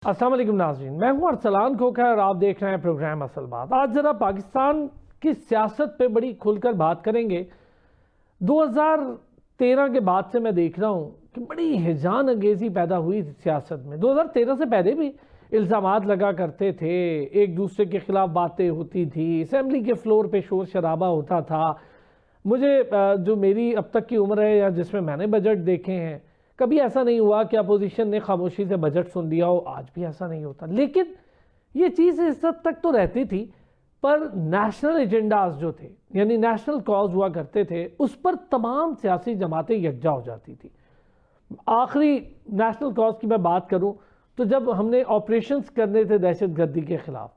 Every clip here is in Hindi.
अस्सलाम वालेकुम नाज़रीन, मैं हूं अरसलान खोखा और आप देख रहे हैं प्रोग्राम असल बात। आज ज़रा पाकिस्तान की सियासत पे बड़ी खुलकर बात करेंगे। 2013 के बाद से मैं देख रहा हूं कि बड़ी हिजान अंगेज़ी पैदा हुई सियासत में। 2013 से पहले भी इल्ज़ामात लगा करते थे, एक दूसरे के खिलाफ बातें होती थी, असम्बली के फ्लोर पे शोर शराबा होता था। मुझे जो मेरी अब तक की उम्र है या जिसमें मैंने बजट देखे हैं, कभी ऐसा नहीं हुआ कि अपोजिशन ने खामोशी से बजट सुन लिया हो। आज भी ऐसा नहीं होता, लेकिन ये चीज़ इस हद तक तो रहती थी। पर नेशनल एजेंडाज जो थे, यानी नेशनल कॉज हुआ करते थे, उस पर तमाम सियासी जमातें यकजा हो जाती थी। आखिरी नेशनल कॉज की मैं बात करूं तो जब हमने ऑपरेशंस करने थे दहशत गर्दी के खिलाफ,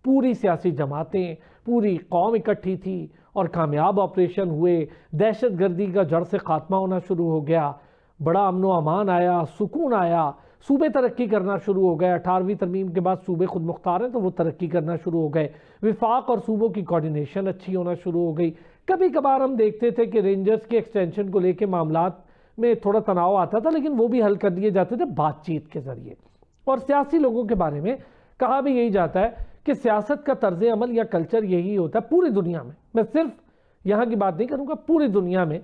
पूरी सियासी जमातें, पूरी कौम इकट्ठी थी और कामयाब ऑपरेशन हुए। दहशत गर्दी का जड़ से खात्मा होना शुरू हो गया, बड़ा अमन व अमान आया, सुकून आया, सूबे तरक्की करना शुरू हो गए। 18वीं तरमीम के बाद सूबे खुद मुख्तार हैं तो वो तरक्की करना शुरू हो गए। विफाक और सूबों की कोऑर्डिनेशन अच्छी होना शुरू हो गई। कभी कभार हम देखते थे कि रेंजर्स के एक्सटेंशन को लेकर मामलात में थोड़ा तनाव आता था, लेकिन वो भी हल कर दिए जाते थे बातचीत के ज़रिए। और सियासी लोगों के बारे में कहा भी यही जाता है कि सियासत का तर्ज अमल या कल्चर यही होता है पूरी दुनिया में। मैं सिर्फ यहाँ की बात नहीं करूँगा, पूरी दुनिया में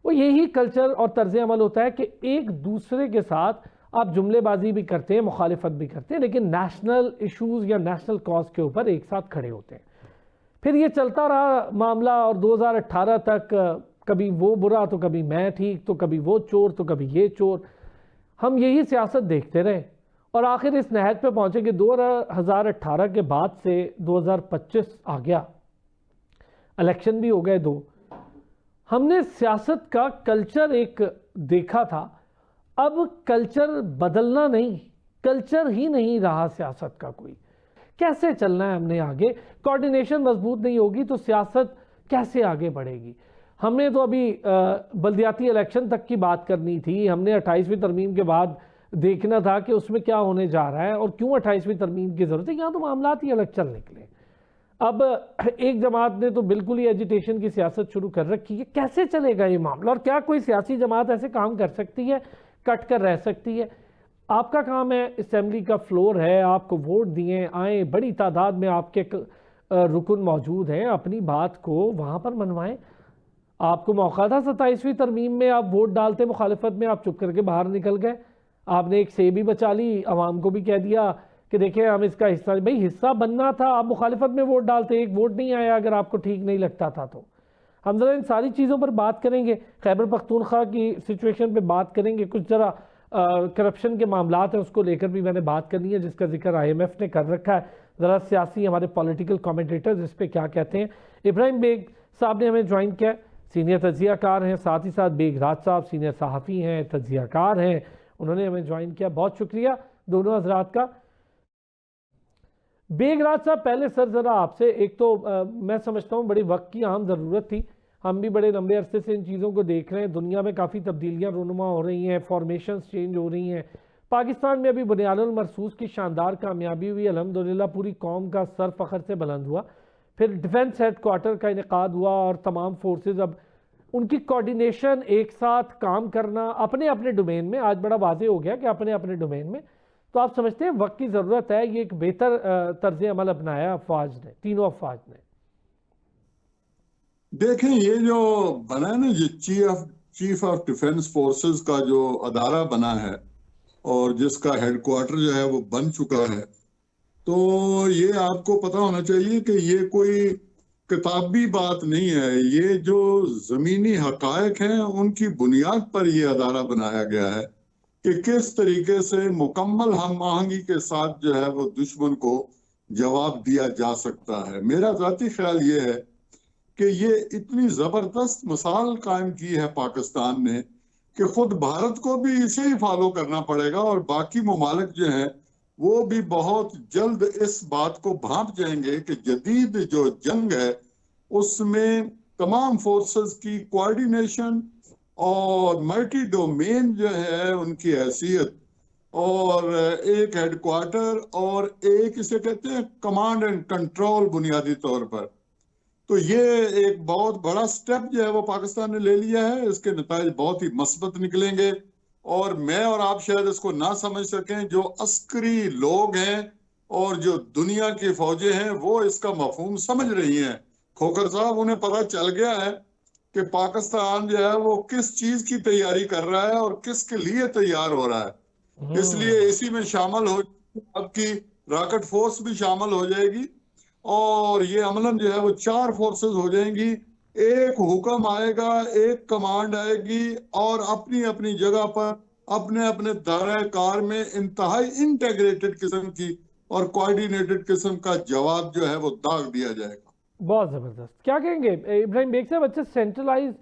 वो यही कल्चर और तर्ज अमल होता है कि एक दूसरे के साथ आप जुमलेबाजी भी करते हैं, मुखालिफत भी करते हैं, लेकिन नेशनल इश्यूज़ या नेशनल कॉज के ऊपर एक साथ खड़े होते हैं। फिर ये चलता रहा मामला और 2018 तक कभी वो बुरा तो कभी मैं ठीक, तो कभी वो चोर तो कभी ये चोर। हम यही सियासत देखते रहे और आखिर इस नहज पे पहुंचे कि 2018 के बाद से 2025 आ गया, इलेक्शन भी हो गए दो। हमने सियासत का कल्चर एक देखा था, अब कल्चर बदलना नहीं, कल्चर ही नहीं रहा सियासत का कोई। कैसे चलना है हमने आगे? कोऑर्डिनेशन मजबूत नहीं होगी तो सियासत कैसे आगे बढ़ेगी? हमने तो अभी बल्दियाती इलेक्शन तक की बात करनी थी। हमने 28वीं तरमीम के बाद देखना था कि उसमें क्या होने जा रहा है और क्यों 28वीं तरमीम की ज़रूरत है। यहाँ तो मामलात ही अलग चल निकले। अब एक जमात ने तो बिल्कुल ही एजिटेशन की सियासत शुरू कर रखी है। कैसे चलेगा ये मामला और क्या कोई सियासी जमात ऐसे काम कर सकती है, कट कर रह सकती है? आपका काम है, असेंबली का फ्लोर है, आपको वोट दिए, आए, बड़ी तादाद में आपके रुकन मौजूद हैं, अपनी बात को वहाँ पर मनवाएं। आपको मौका था 27वीं तरमीम में, आप वोट डालते मुखालिफत में, आप चुप करके बाहर निकल गए। आपने एक सेब भी बचा ली, अवाम को भी कह दिया कि देखिए हम इसका हिस्सा, भाई हिस्सा बनना था, आप मुखालिफत में वोट डालते, एक वोट नहीं आया अगर आपको ठीक नहीं लगता था तो। हम ज़रा इन सारी चीज़ों पर बात करेंगे, खैबर पख्तूनख्वा की सिचुएशन पे बात करेंगे, कुछ ज़रा करप्शन के मामलात हैं उसको लेकर भी मैंने बात करनी है जिसका जिक्र IMF ने कर रखा है। ज़रा सियासी हमारे पॉलिटिकल कमेंटेटर्स इस पर क्या कहते हैं। इब्राहिम बेग साहब ने हमें ज्वाइन किया, सीनियर तज्जियाकार हैं, साथ ही साथ बेग राज साहब सीनियर सहाफ़ी हैं, तज्जियाकार हैं, उन्होंने हमें ज्वाइन किया। बहुत शुक्रिया दोनों हजरात का। बेगराज साहब, पहले सर ज़रा आपसे, एक तो मैं समझता हूँ बड़ी वक्त की आम ज़रूरत थी। हम भी बड़े लंबे अरसे से इन चीज़ों को देख रहे हैं, दुनिया में काफ़ी तब्दीलियाँ रूनुमा हो रही हैं, फॉर्मेशंस चेंज हो रही हैं। पाकिस्तान में अभी बुनियादुल मरसूस की शानदार कामयाबी हुई, अल्हम्दुलिल्लाह पूरी कौम का सर फ़ख्र से बुलंद हुआ। फिर डिफेंस हेडक्वार्टर का इनेकाद हुआ और तमाम फोर्सेज अब उनकी कोऑर्डिनेशन, एक साथ काम करना अपने अपने डोमेन में, आज बड़ा वाज़ेह हो गया कि अपने अपने डोमेन में। तो आप समझते हैं वक्त की ज़रूरत है, ये एक बेहतर तर्ज अमल अपनाया अफवाज ने, तीनों अफवाज ने। देखें, ये जो बना है ना, ये चीफ ऑफ डिफेंस फोर्सेस का जो अदारा बना है और जिसका हेडक्वार्टर जो है वो बन चुका है, तो ये आपको पता होना चाहिए कि ये कोई किताबी बात नहीं है। ये जो जमीनी हकायक हैं उनकी बुनियाद पर ये अदारा बनाया गया है कि किस तरीके से मुकम्मल हम आहंगी के साथ जो है वो दुश्मन को जवाब दिया जा सकता है। मेरा ज़ाती ख्याल ये है कि ये इतनी जबरदस्त मिसाल कायम की है पाकिस्तान ने कि खुद भारत को भी इसे ही फॉलो करना पड़ेगा और बाकी ममालिक जो हैं वो भी बहुत जल्द इस बात को भांप जाएंगे कि जदीद जो जंग है उसमें तमाम फोर्सेस की कोऑर्डिनेशन और मल्टी डोमेन जो है उनकी हैसियत और एक हेडक्वार्टर और एक इसे कहते हैं कमांड एंड कंट्रोल बुनियादी तौर पर, तो ये एक बहुत बड़ा स्टेप जो है वो पाकिस्तान ने ले लिया है। इसके नताइज बहुत ही मस्बत निकलेंगे और मैं और आप शायद इसको ना समझ सकें, जो अस्करी लोग हैं और जो दुनिया की फौजें हैं वो इसका मफहूम समझ रही हैं। खोखर साहब, उन्हें पता चल गया है कि पाकिस्तान जो है वो किस चीज की तैयारी कर रहा है और किसके लिए तैयार हो रहा है। इसलिए इसी में शामिल हो, आपकी रॉकेट फोर्स भी शामिल हो जाएगी और ये अमलन जो है वो 4 फोर्सेस हो जाएंगी। एक हुक्म आएगा, एक कमांड आएगी और अपनी अपनी जगह पर अपने अपने दायरे कार में इंतहाई इंटीग्रेटेड किस्म की और कोऑर्डिनेटेड किस्म का जवाब जो है वो दाग दिया जाएगा। बहुत ज़बरदस्त। क्या कहेंगे इब्राहिम बेग साहब, अच्छा सेंट्रलाइज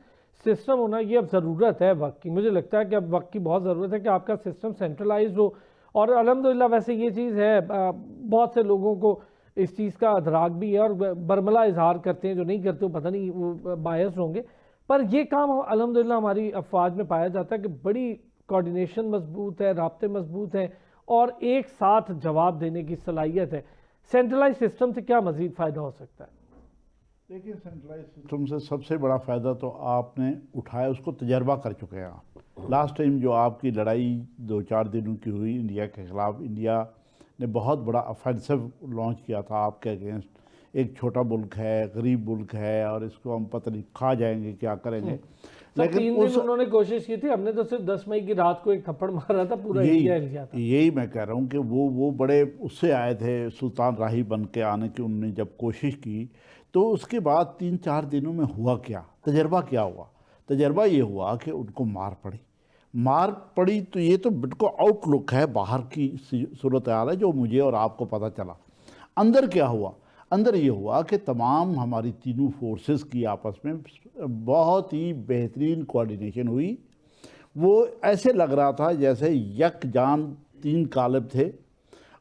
सिस्टम होना ये अब ज़रूरत है वक्त की, मुझे लगता है कि अब वक्त की बहुत ज़रूरत है कि आपका सिस्टम सेंट्रलाइज हो। और अल्हम्दुलिल्लाह वैसे ये चीज़ है, बहुत से लोगों को इस चीज़ का अदराक भी है और बरमला इजहार करते हैं, जो नहीं करते वो पता नहीं वो बायस होंगे, पर ये काम अल्हम्दुलिल्लाह हमारी अफवाज में पाया जाता है कि बड़ी कोऑर्डिनेशन मजबूत है, राब्ते मजबूत हैं और एक साथ जवाब देने की सलाहियत है। सेंट्रलाइज सिस्टम से क्या मज़ीद फ़ायदा हो सकता है? देखिए, सेंट्रलाइज सिस्टम से सबसे बड़ा फ़ायदा तो आपने उठाया, उसको तजर्बा कर चुके हैं आप। लास्ट टाइम जो आपकी लड़ाई 2-4 दिनों की हुई इंडिया के ख़िलाफ़, इंडिया ने बहुत बड़ा ऑफेंसिव लॉन्च किया था आपके अगेंस्ट। एक छोटा मुल्क है, गरीब मुल्क है और इसको हम पता नहीं खा जाएंगे, क्या करेंगे। लेकिन 3 दिन उन्होंने कोशिश की थी, हमने तो सिर्फ 10 मई की रात को एक थप्पड़ मारा था, पूरा इंडिया हिल गया था। यही मैं कह रहा हूँ कि वो बड़े उससे आए थे, सुल्तान राही बन के आने की उन्होंने जब कोशिश की, तो उसके बाद 3-4 दिनों में हुआ क्या, तजर्बा क्या हुआ? तजर्बा ये हुआ कि उनको मार पड़ी। तो ये तो बिल्कुल आउटलुक है, बाहर की सूरत हाल है जो मुझे और आपको पता चला। अंदर क्या हुआ? अंदर ये हुआ कि तमाम हमारी तीनों फोर्सेस की आपस में बहुत ही बेहतरीन कोऑर्डिनेशन हुई। वो ऐसे लग रहा था जैसे यकजान 3 कालिब थे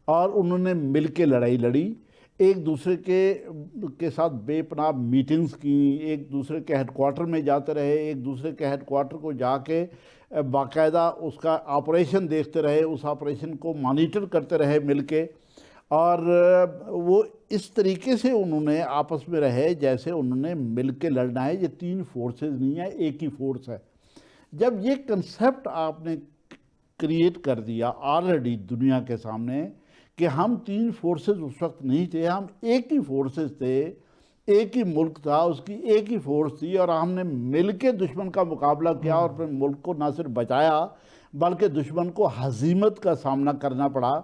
और उन्होंने मिल के लड़ाई लड़ी, एक दूसरे के साथ बेपनाह मीटिंग्स की, एक दूसरे के हेडक्वार्टर में जाते रहे, एक दूसरे के हेडक्वार्टर को जाके बाकायदा उसका ऑपरेशन देखते रहे, उस ऑपरेशन को मॉनिटर करते रहे मिल के। और वो इस तरीके से उन्होंने आपस में रहे जैसे उन्होंने मिल के लड़ना है। ये 3 फोर्सेस नहीं है, एक ही फोर्स है। जब ये कंसेप्ट आपने क्रिएट कर दिया ऑलरेडी दुनिया के सामने कि हम 3 फोर्सेस उस वक्त नहीं थे, हम एक ही फोर्सेस थे, एक ही मुल्क था, उसकी एक ही फोर्स थी और हमने मिल के दुश्मन का मुकाबला किया और अपने मुल्क को ना सिर्फ बचाया बल्कि दुश्मन को हजीमत का सामना करना पड़ा।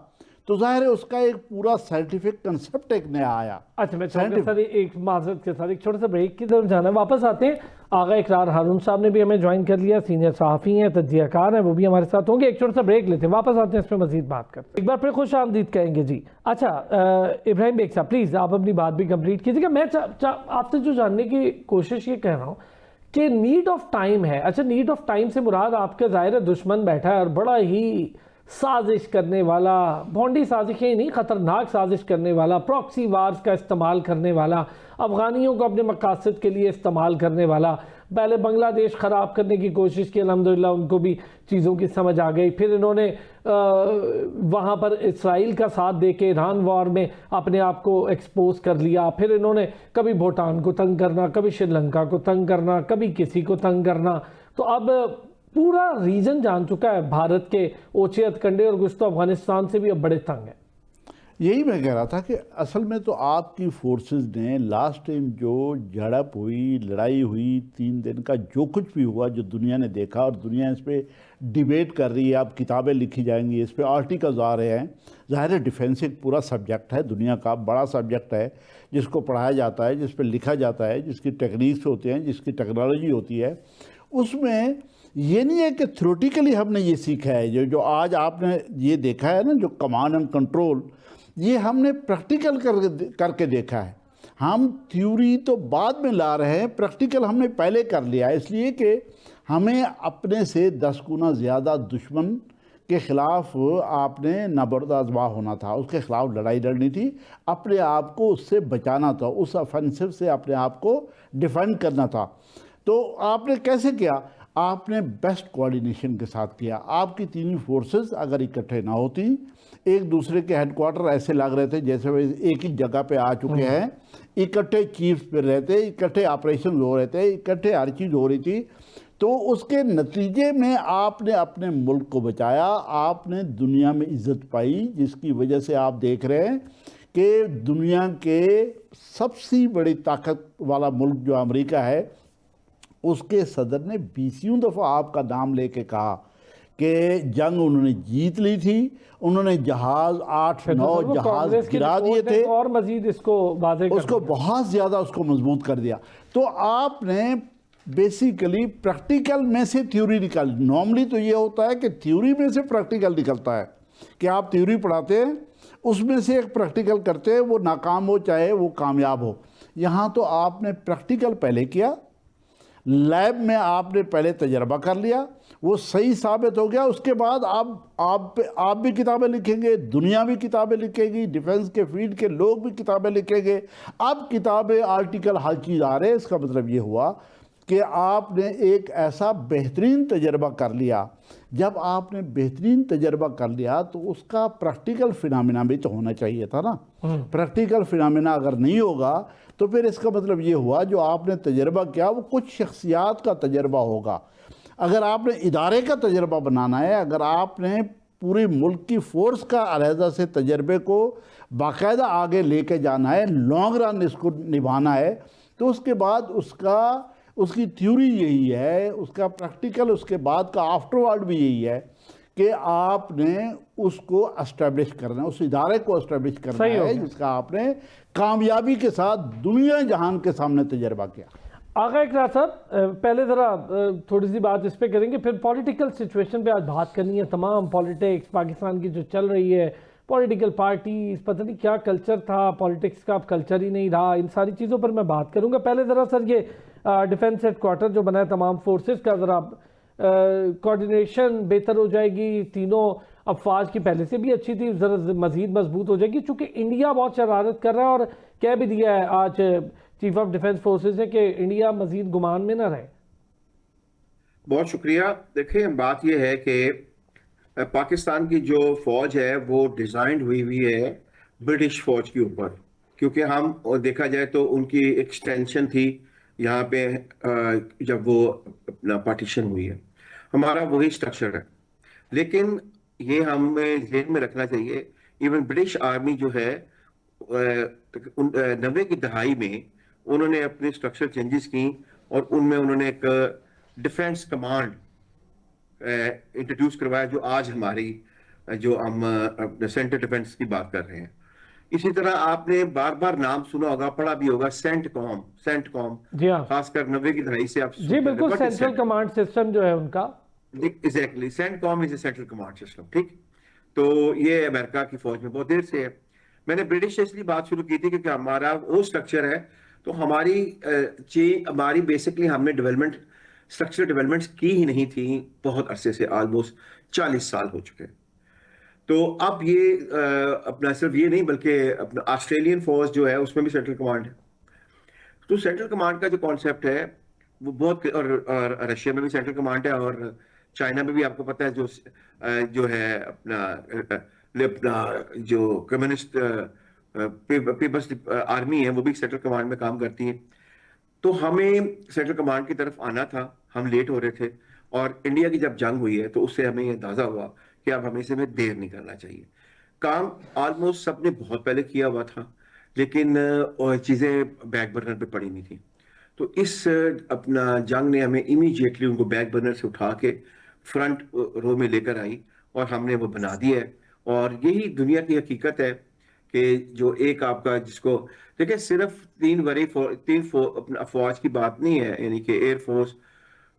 तो जाहिर है उसका एक पूरा साइंटिफिक कंसेप्ट एक नया आया। अच्छा, मैं चाहूँगा सर एक माजरत के साथ एक छोटे से ब्रेक की तरफ जाना है, वापस आते हैं। आगा इकरार हारून साहब ने भी हमें ज्वाइन कर लिया, सीनियर सहाफ़ी हैं, तज्जियाकार हैं, वो भी हमारे साथ होंगे। एक छोटा सा ब्रेक लेते हैं, वापस आते हैं, इस पर मजीद बात करते हैं। एक बार फिर खुश आमदीद कहेंगे जी। अच्छा इब्राहिम बेग साहब, प्लीज़ आप अपनी बात भी कंप्लीट कीजिएगा। मैं आपसे जो जानने की कोशिश ये कह रहा हूँ कि नीड ऑफ टाइम है। अच्छा, नीड ऑफ टाइम से मुराद आपके ज़ाहिर है दुश्मन बैठा है और बड़ा ही साजिश करने वाला, भोंडी साजिशें ही नहीं, ख़तरनाक साजिश करने वाला, प्रॉक्सी वार्स का इस्तेमाल करने वाला, अफ़गानियों को अपने मकासद के लिए इस्तेमाल करने वाला। पहले बांग्लादेश ख़राब करने की कोशिश की, अल्हम्दुलिल्लाह उनको भी चीज़ों की समझ आ गई। फिर इन्होंने वहाँ पर इसराइल का साथ दे के ईरान वॉर में अपने आप को एक्सपोज कर लिया। फिर इन्होंने कभी भूटान को तंग करना, कभी श्रीलंका को तंग करना, कभी किसी को तंग करना। तो अब पूरा रीजन जान चुका है भारत के ओछे हथकंडे और कुछ तो अफगानिस्तान से भी अब बड़े तंग हैं। यही मैं कह रहा था कि असल में तो आपकी फोर्सेस ने लास्ट टाइम जो झड़प हुई, लड़ाई हुई, 3 दिन का जो कुछ भी हुआ, जो दुनिया ने देखा और दुनिया इस पर डिबेट कर रही है, अब किताबें लिखी जाएंगी, इस पर आर्टिकल्स आ रहे हैं। ज़ाहिर है डिफेंस एक पूरा सब्जेक्ट है, दुनिया का बड़ा सब्जेक्ट है जिसको पढ़ाया जाता है, जिस पर लिखा जाता है, जिसकी टेक्निक्स होती हैं, जिसकी टेक्नोलॉजी होती है। उसमें ये नहीं है कि थ्योरेटिकली हमने ये सीखा है, जो आज आपने ये देखा है ना, जो कमांड एंड कंट्रोल, ये हमने प्रैक्टिकल करके देखा है। हम थ्योरी तो बाद में ला रहे हैं, प्रैक्टिकल हमने पहले कर लिया है। इसलिए कि हमें अपने से 10 गुना ज़्यादा दुश्मन के ख़िलाफ़ आपने नाबर्द आज़मा होना था, उसके ख़िलाफ़ लड़ाई लड़नी थी, अपने आप को उससे बचाना था, उस ऑफेंसिव से अपने आप को डिफेंड करना था। तो आपने कैसे किया? आपने बेस्ट कोऑर्डिनेशन के साथ किया। आपकी 3 फोर्सेस अगर इकट्ठे ना होती, एक दूसरे के हेडक्वार्टर ऐसे लग रहे थे जैसे वे एक ही जगह पे आ चुके हैं, इकट्ठे चीफ्स पे रहते, इकट्ठे ऑपरेशन हो रहे थे, इकट्ठे हर चीज़ हो रही थी, तो उसके नतीजे में आपने अपने मुल्क को बचाया, आपने दुनिया में इज्जत पाई, जिसकी वजह से आप देख रहे हैं कि दुनिया के सबसे बड़ी ताकत वाला मुल्क जो अमेरिका है, उसके सदर ने 20वीं दफ़ा आपका नाम लेके कहा कि जंग उन्होंने जीत ली थी, उन्होंने जहाज 8-9 जहाज गिरा दिए थे और मजीद इसको वाज़ेह कर उसको बहुत ज़्यादा उसको मजबूत कर दिया। तो आपने बेसिकली प्रैक्टिकल में से थ्योरी निकाली। नॉर्मली तो ये होता है कि थ्योरी में से प्रैक्टिकल निकलता है कि आप थ्योरी पढ़ाते हैं, उसमें से एक प्रैक्टिकल करते हैं, वो नाकाम हो चाहे वो कामयाब हो। यहाँ तो आपने प्रैक्टिकल पहले किया, लैब में आपने पहले तजर्बा कर लिया, वो सही साबित हो गया, उसके बाद आप भी किताबें लिखेंगे, दुनिया भी किताबें लिखेगी, डिफेंस के फील्ड के लोग भी किताबें लिखेंगे। अब किताबें, आर्टिकल, हर चीज़ आ रहे हैं। इसका मतलब ये हुआ कि आपने एक ऐसा बेहतरीन तजर्बा कर लिया। जब आपने बेहतरीन तजर्बा कर लिया तो उसका प्रैक्टिकल फिनोमेना भी तो होना चाहिए था ना। प्रैक्टिकल फिनोमेना अगर नहीं होगा तो फिर इसका मतलब ये हुआ जो आपने तजर्बा किया वो कुछ शख्सियात का तजर्बा होगा। अगर आपने इदारे का तजर्बा बनाना है, अगर आपने पूरी मुल्क की फ़ोर्स का अलहदा से तजर्बे को बाकायदा आगे लेके जाना है, लॉन्ग रन इसको निभाना है, तो उसके बाद उसकी थ्योरी यही है, उसका प्रैक्टिकल उसके बाद का आफ्टरवर्ड भी यही है कि आपने उसको एस्टेब्लिश करना है, उस इदारे को एस्टेब्लिश करना है जिसका आपने कामयाबी के साथ दुनिया जहान के सामने तजर्बा किया। आगा इकरार साहब, पहले ज़रा थोड़ी सी बात इस पे करेंगे, फिर पॉलिटिकल सिचुएशन पे आज बात करनी है। तमाम पॉलिटिक्स पाकिस्तान की जो चल रही है, पॉलिटिकल पार्टीज, पता नहीं क्या कल्चर था, पॉलिटिक्स का अब कल्चर ही नहीं रहा, इन सारी चीज़ों पर मैं बात करूँगा। पहले ज़रा सर ये डिफेंस हेडक्वार्टर जो बना है तमाम फोर्सेस का, ज़रा कोऑर्डिनेशन बेहतर हो जाएगी, तीनों अफवाज की पहले से भी अच्छी थी, ज़रा मज़ीद मजबूत हो जाएगी, चूँकि इंडिया बहुत शरारत कर रहा है और कह भी दिया है आज चीफ ऑफ डिफेंस फोर्सेस ने कि इंडिया मजीद गुमान में ना रहे। बहुत शुक्रिया। देखिए, बात यह है कि पाकिस्तान की जो फौज है वो डिजाइन हुई है ब्रिटिश फौज के ऊपर, क्योंकि हम और देखा जाए तो उनकी एक्सटेंशन थी यहाँ पे जब वो अपना पार्टीशन हुई है, हमारा वही स्ट्रक्चर है। लेकिन ये हमें ध्यान में रखना चाहिए, इवन ब्रिटिश आर्मी जो है 90 की दहाई में उन्होंने अपने स्ट्रक्चर चेंजेस की और उनमें उन्होंने एक डिफेंस कमांड इंट्रोड्यूस करवाया जो आज हमारी जो हम सेंटर डिफेंस की बात कर रहे हैं। इसी तरह आपने बार बार नाम सुना होगा, पढ़ा भी होगा, सेंटकॉम जी हाँ, खासकर 90 की दहाई से आप जी बिल्कुल, सेंट्रल कमांड सिस्टम जो है उनका, exactly, CENTCOM is a central command system. ठीक, तो ये अमेरिका की फौज में बहुत देर से है। मैंने ब्रिटिश से इसलिए बात शुरू की थी क्योंकि हमारा वो स्ट्रक्चर है, तो हमारी बेसिकली हमने स्ट्रक्चरल डेवलपमेंट्स की ही नहीं थी बहुत अरसे से, ऑलमोस्ट 40 साल हो चुके। तो अब ये अपना सिर्फ ये नहीं बल्कि अपना ऑस्ट्रेलियन फौज जो है उसमें भी सेंट्रल कमांड है। तो सेंट्रल कमांड का जो कॉन्सेप्ट है वो बहुत, और रशिया में भी सेंट्रल कमांड है और चाइना में भी आपको पता है जो है अपना जो कम्युनिस्ट पीपल्स आर्मी है वो भी सेंट्रल कमांड में काम करती है। तो हमें सेंट्रल कमांड की तरफ आना था, हम लेट हो रहे थे, और इंडिया की जब जंग हुई है तो उससे हमें ये अंदाजा हुआ कि अब हमें इसमें देर नहीं करना चाहिए। काम ऑलमोस्ट सबने बहुत पहले किया हुआ था, लेकिन चीज़ें बैक बर्नर पे पड़ी नहीं थी। तो इस अपना जंग ने हमें इमीडिएटली उनको बैक बर्नर से उठा के फ्रंट रो में लेकर आई और हमने वो बना दिया है। और यही दुनिया की हकीकत है कि जो एक आपका जिसको देखिए, सिर्फ तीन फौज की बात नहीं है, यानी कि एयरफोर्स,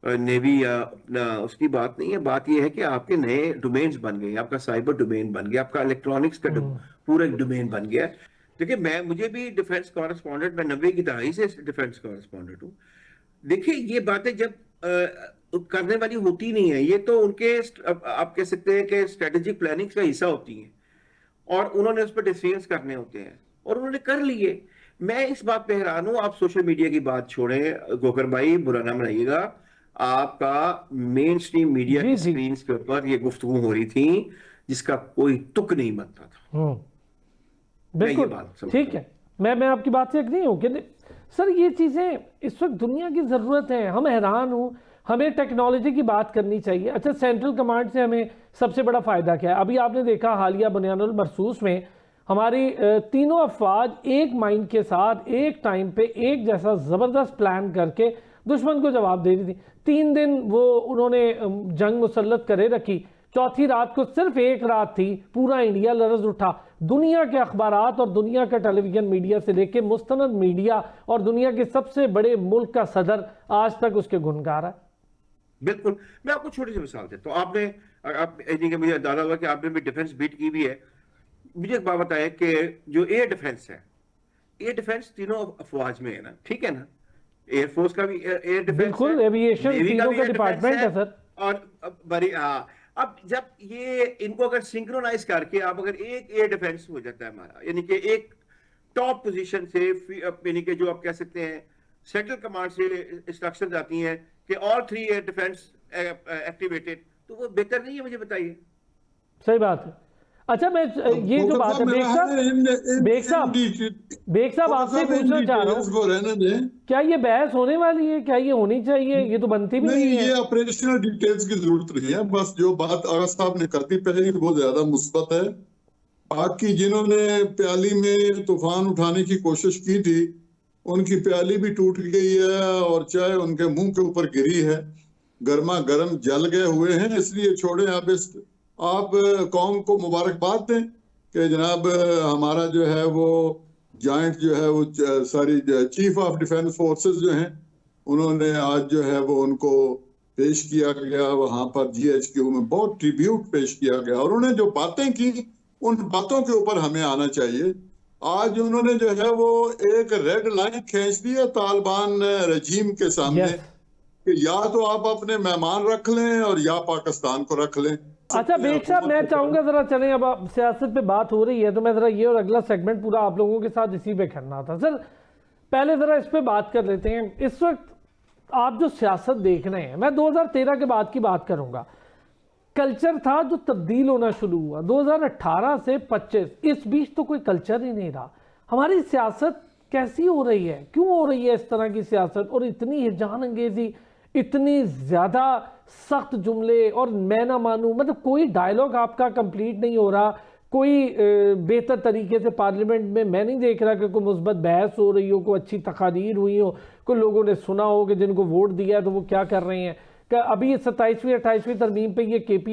नेवी या अपना उसकी बात नहीं है। बात यह है कि आपके नए डोमेन्स बन गए, आपका साइबर डोमेन बन गया, आपका इलेक्ट्रॉनिक्स का पूरा एक डोमेन बन गया। देखिए, मुझे भी डिफेंस कॉरेस्पॉन्डेंट, मैं 90 की दहाई से डिफेंस कॉरेस्पॉन्डेंट हूँ। देखिए, ये बातें जब करने वाली होती नहीं है, ये तो उनके आप कह सकते हैं कि स्ट्रेटेजिक प्लानिंग का हिस्सा होती है और उन्होंने उस पर डिसीजंस करने होते हैं और उन्होंने कर लिए। मैं इस बात पे हैरान हूं, आप सोशल मीडिया की बात छोड़ें गोकर भाई, बुरा ना बनाइएगा, आपका मेन स्ट्रीम मीडिया की स्क्रीन के ऊपर ये गुफ्तगू हो रही थी जिसका कोई तुक नहीं बनता था। बिल्कुल ठीक है, मैं आपकी बात से एग्री हूँ कि सर ये चीज़ें इस वक्त दुनिया की ज़रूरत है। हम हैरान हूँ, हमें टेक्नोलॉजी की बात करनी चाहिए। अच्छा, सेंट्रल कमांड से हमें सबसे बड़ा फ़ायदा क्या है? अभी आपने देखा हालिया बुनियानुल मरसूस में हमारी तीनों अफवाज एक माइंड के साथ एक टाइम पे एक जैसा ज़बरदस्त प्लान करके दुश्मन को जवाब दे रही थी। 3 दिन वो उन्होंने जंग मुसल्लत करे रखी, चौथी रात को सिर्फ एक रात थी, पूरा इंडिया लरज उठा। दुनिया के अखबारात और दुनिया का टेलीविजन मीडिया से लेके मुस्तनद मीडिया और दुनिया के सबसे बड़े मुल्क का सदर आज तक उसके गुनगार है। बिल्कुल, मैं आपको छोटी सी मिसाल देता हूँ। आपने मुझे अंदाजा हुआ कि आपने भी डिफेंस बीट की भी है। मुझे एक बात बताएं कि जो एयर डिफेंस है, एयर डिफेंस तीनों अफवाज में है ना, ठीक है ना? एयरफोर्स का भी एयर डिफेंस, बिल्कुल, एविएशन तीनों का डिपार्टमेंट है सर। और बड़ी हाँ, अब जब ये इनको अगर सिंक्रोनाइज करके आप अगर एक एयर डिफेंस हो जाता है हमारा, यानी कि एक टॉप पोजीशन से, यानी कि जो आप कह सकते हैं सेंट्रल कमांड से इंस्ट्रक्शंस आती हैं कि ऑल 3 एयर डिफेंस एक्टिवेटेड, तो वो बेहतर नहीं है? मुझे बताइए। सही बात है। अच्छा, मैं ये जो बात है बेग साहब आपसे पूछना चाह रहा हूँ, क्या ये बहस होने वाली है? क्या ये होनी चाहिए? ये तो बनती भी नहीं है। ये ऑपरेशनल डिटेल्स की जरूरत नहीं है। बस जो बात आगा साहब ने कर दी पहले, वो ज्यादा मुस्बत है। बाकी जिन्होंने प्याली में तूफान उठाने की कोशिश की थी, उनकी प्याली भी टूट गई है और चाय उनके मुंह के ऊपर गिरी है, गर्मा गर्म जल गए हुए हैं। इसलिए छोड़े, आप कौम को मुबारकबाद दें कि जनाब हमारा जो है वो जॉइंट जो है वो सारी चीफ ऑफ डिफेंस फोर्सेस जो हैं, उन्होंने आज जो है वो उनको पेश किया गया वहां पर GHQ में, बहुत ट्रिब्यूट पेश किया गया। और उन्होंने जो बातें की, उन बातों के ऊपर हमें आना चाहिए। आज उन्होंने जो है वो एक रेड लाइन खींच दी है तालिबान रजीम के सामने कि या तो आप अपने मेहमान रख लें और या पाकिस्तान को रख लें। अच्छा बेग साहब, मैं चाहूंगा जरा चलें, अब सियासत पे बात हो रही है तो मैं जरा ये और अगला सेगमेंट पूरा आप लोगों के साथ इसी पे करना था। सर पहले जरा इस पे बात कर लेते हैं। इस वक्त आप जो सियासत देख रहे हैं, मैं 2013 के बाद की बात करूंगा, कल्चर था जो तब्दील होना शुरू हुआ 2018 से 25, इस बीच तो कोई कल्चर ही नहीं रहा। हमारी सियासत कैसी हो रही है? क्यों हो रही है इस तरह की सियासत? और इतनी हिजान अंगेजी, इतनी ज़्यादा सख्त जुमले, और मैं ना मानूं, मतलब कोई डायलॉग आपका कंप्लीट नहीं हो रहा। कोई बेहतर तरीके से पार्लियामेंट में मैं नहीं देख रहा कि कोई मुस्बत बहस हो रही हो, कोई अच्छी तकारीर हुई हो, कोई लोगों ने सुना हो कि जिनको वोट दिया है तो वो क्या कर रहे हैं। कि अभी 27वीं 28वीं तरमीम पे ये KP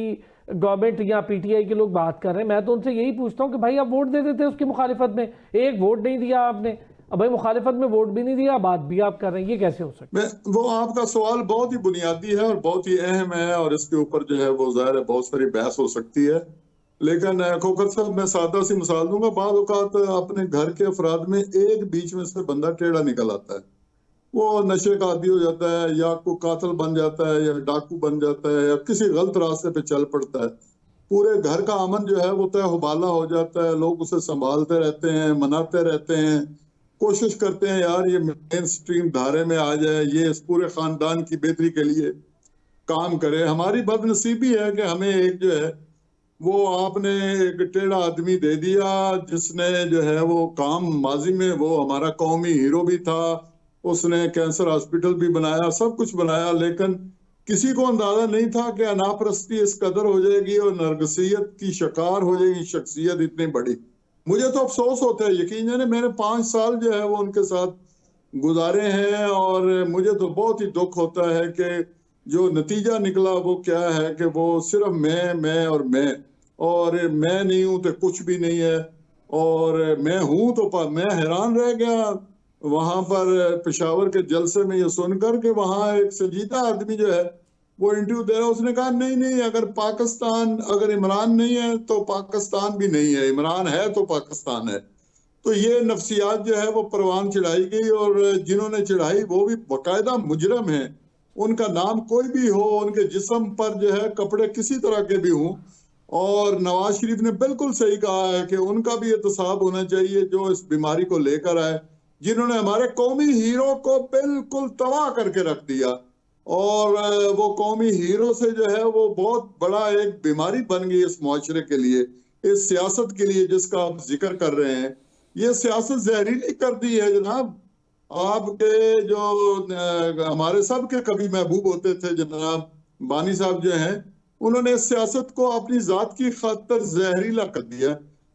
गवर्नमेंट या PTI के लोग बात कर रहे हैं। मैं तो उनसे यही पूछता हूँ कि भाई आप वोट दे देते उसकी मुखालिफत में, एक वोट नहीं दिया आपने, अब भाई मुखालिफत में वोट भी नहीं दिया, बात भी आप कर रहे हैं, ये कैसे हो सकता है? वो आपका सवाल बहुत ही बुनियादी है और बहुत ही अहम है, और इसके ऊपर जो है वो ज़ाहिर है बहुत सारी बहस हो सकती है। लेकिन खोखर साहब, मैं सादा सी मिसाल दूंगा। बाद औकात अपने घर के अफराद में एक बीच में से बंदा टेढ़ा निकल आता है, वो नशे का आदी हो जाता है, या कोई कातिल बन जाता है, या डाकू बन जाता है, या किसी गलत रास्ते पे चल पड़ता है। पूरे घर का अमन जो है वो तहबाला हो जाता है। लोग उसे संभालते रहते हैं, मनाते रहते हैं, कोशिश करते हैं यार ये मेन स्ट्रीम धारे में आ जाए, ये इस पूरे खानदान की बेहतरी के लिए काम करे। हमारी बदनसीबी है कि हमें एक जो है वो आपने एक टेढ़ा आदमी दे दिया, जिसने जो है वो काम माजी में वो हमारा कौमी हीरो भी था, उसने कैंसर हॉस्पिटल भी बनाया, सब कुछ बनाया, लेकिन किसी को अंदाजा नहीं था कि अनापरस्ती इस कदर हो जाएगी और नरगसियत की शिकार हो जाएगी शख्सियत इतनी बड़ी। मुझे तो अफसोस होता है, यकीन जाने मैंने 5 साल जो है वो उनके साथ गुजारे हैं, और मुझे तो बहुत ही दुख होता है कि जो नतीजा निकला वो क्या है कि वो सिर्फ मैं और मैं नहीं हूं तो कुछ भी नहीं है, और मैं हूं तो मैं हैरान रह गया वहां पर पेशावर के जलसे में ये सुनकर कि वहां एक संजीदा आदमी जो है वो इंटरव्यू दे रहा है। उसने कहा नहीं, अगर इमरान नहीं है तो पाकिस्तान भी नहीं है, इमरान है तो पाकिस्तान है। तो ये नफ्सियात जो है वो परवान चढ़ाई गई, और जिन्होंने चढ़ाई वो भी बाकायदा मुजरम है। उनका नाम कोई भी हो, उनके जिस्म पर जो है कपड़े किसी तरह के भी हों, और नवाज शरीफ ने बिल्कुल सही कहा है कि उनका भी एहतसाब होना चाहिए जो इस बीमारी को लेकर आए, जिन्होंने हमारे कौमी हीरो को बिल्कुल तबाह करके रख दिया। और वो कौमी हीरो से जो है वो बहुत बड़ा एक बीमारी बन गई इस मुआशरे के लिए, इस सियासत के लिए जिसका आप जिक्र कर रहे हैं। ये सियासत जहरीली कर दी है जनाब। आपके जो हमारे सबके कभी महबूब होते थे जनाब बानी साहब जो हैं, उन्होंने सियासत को अपनी जात की खातिर जहरीला कर दिया।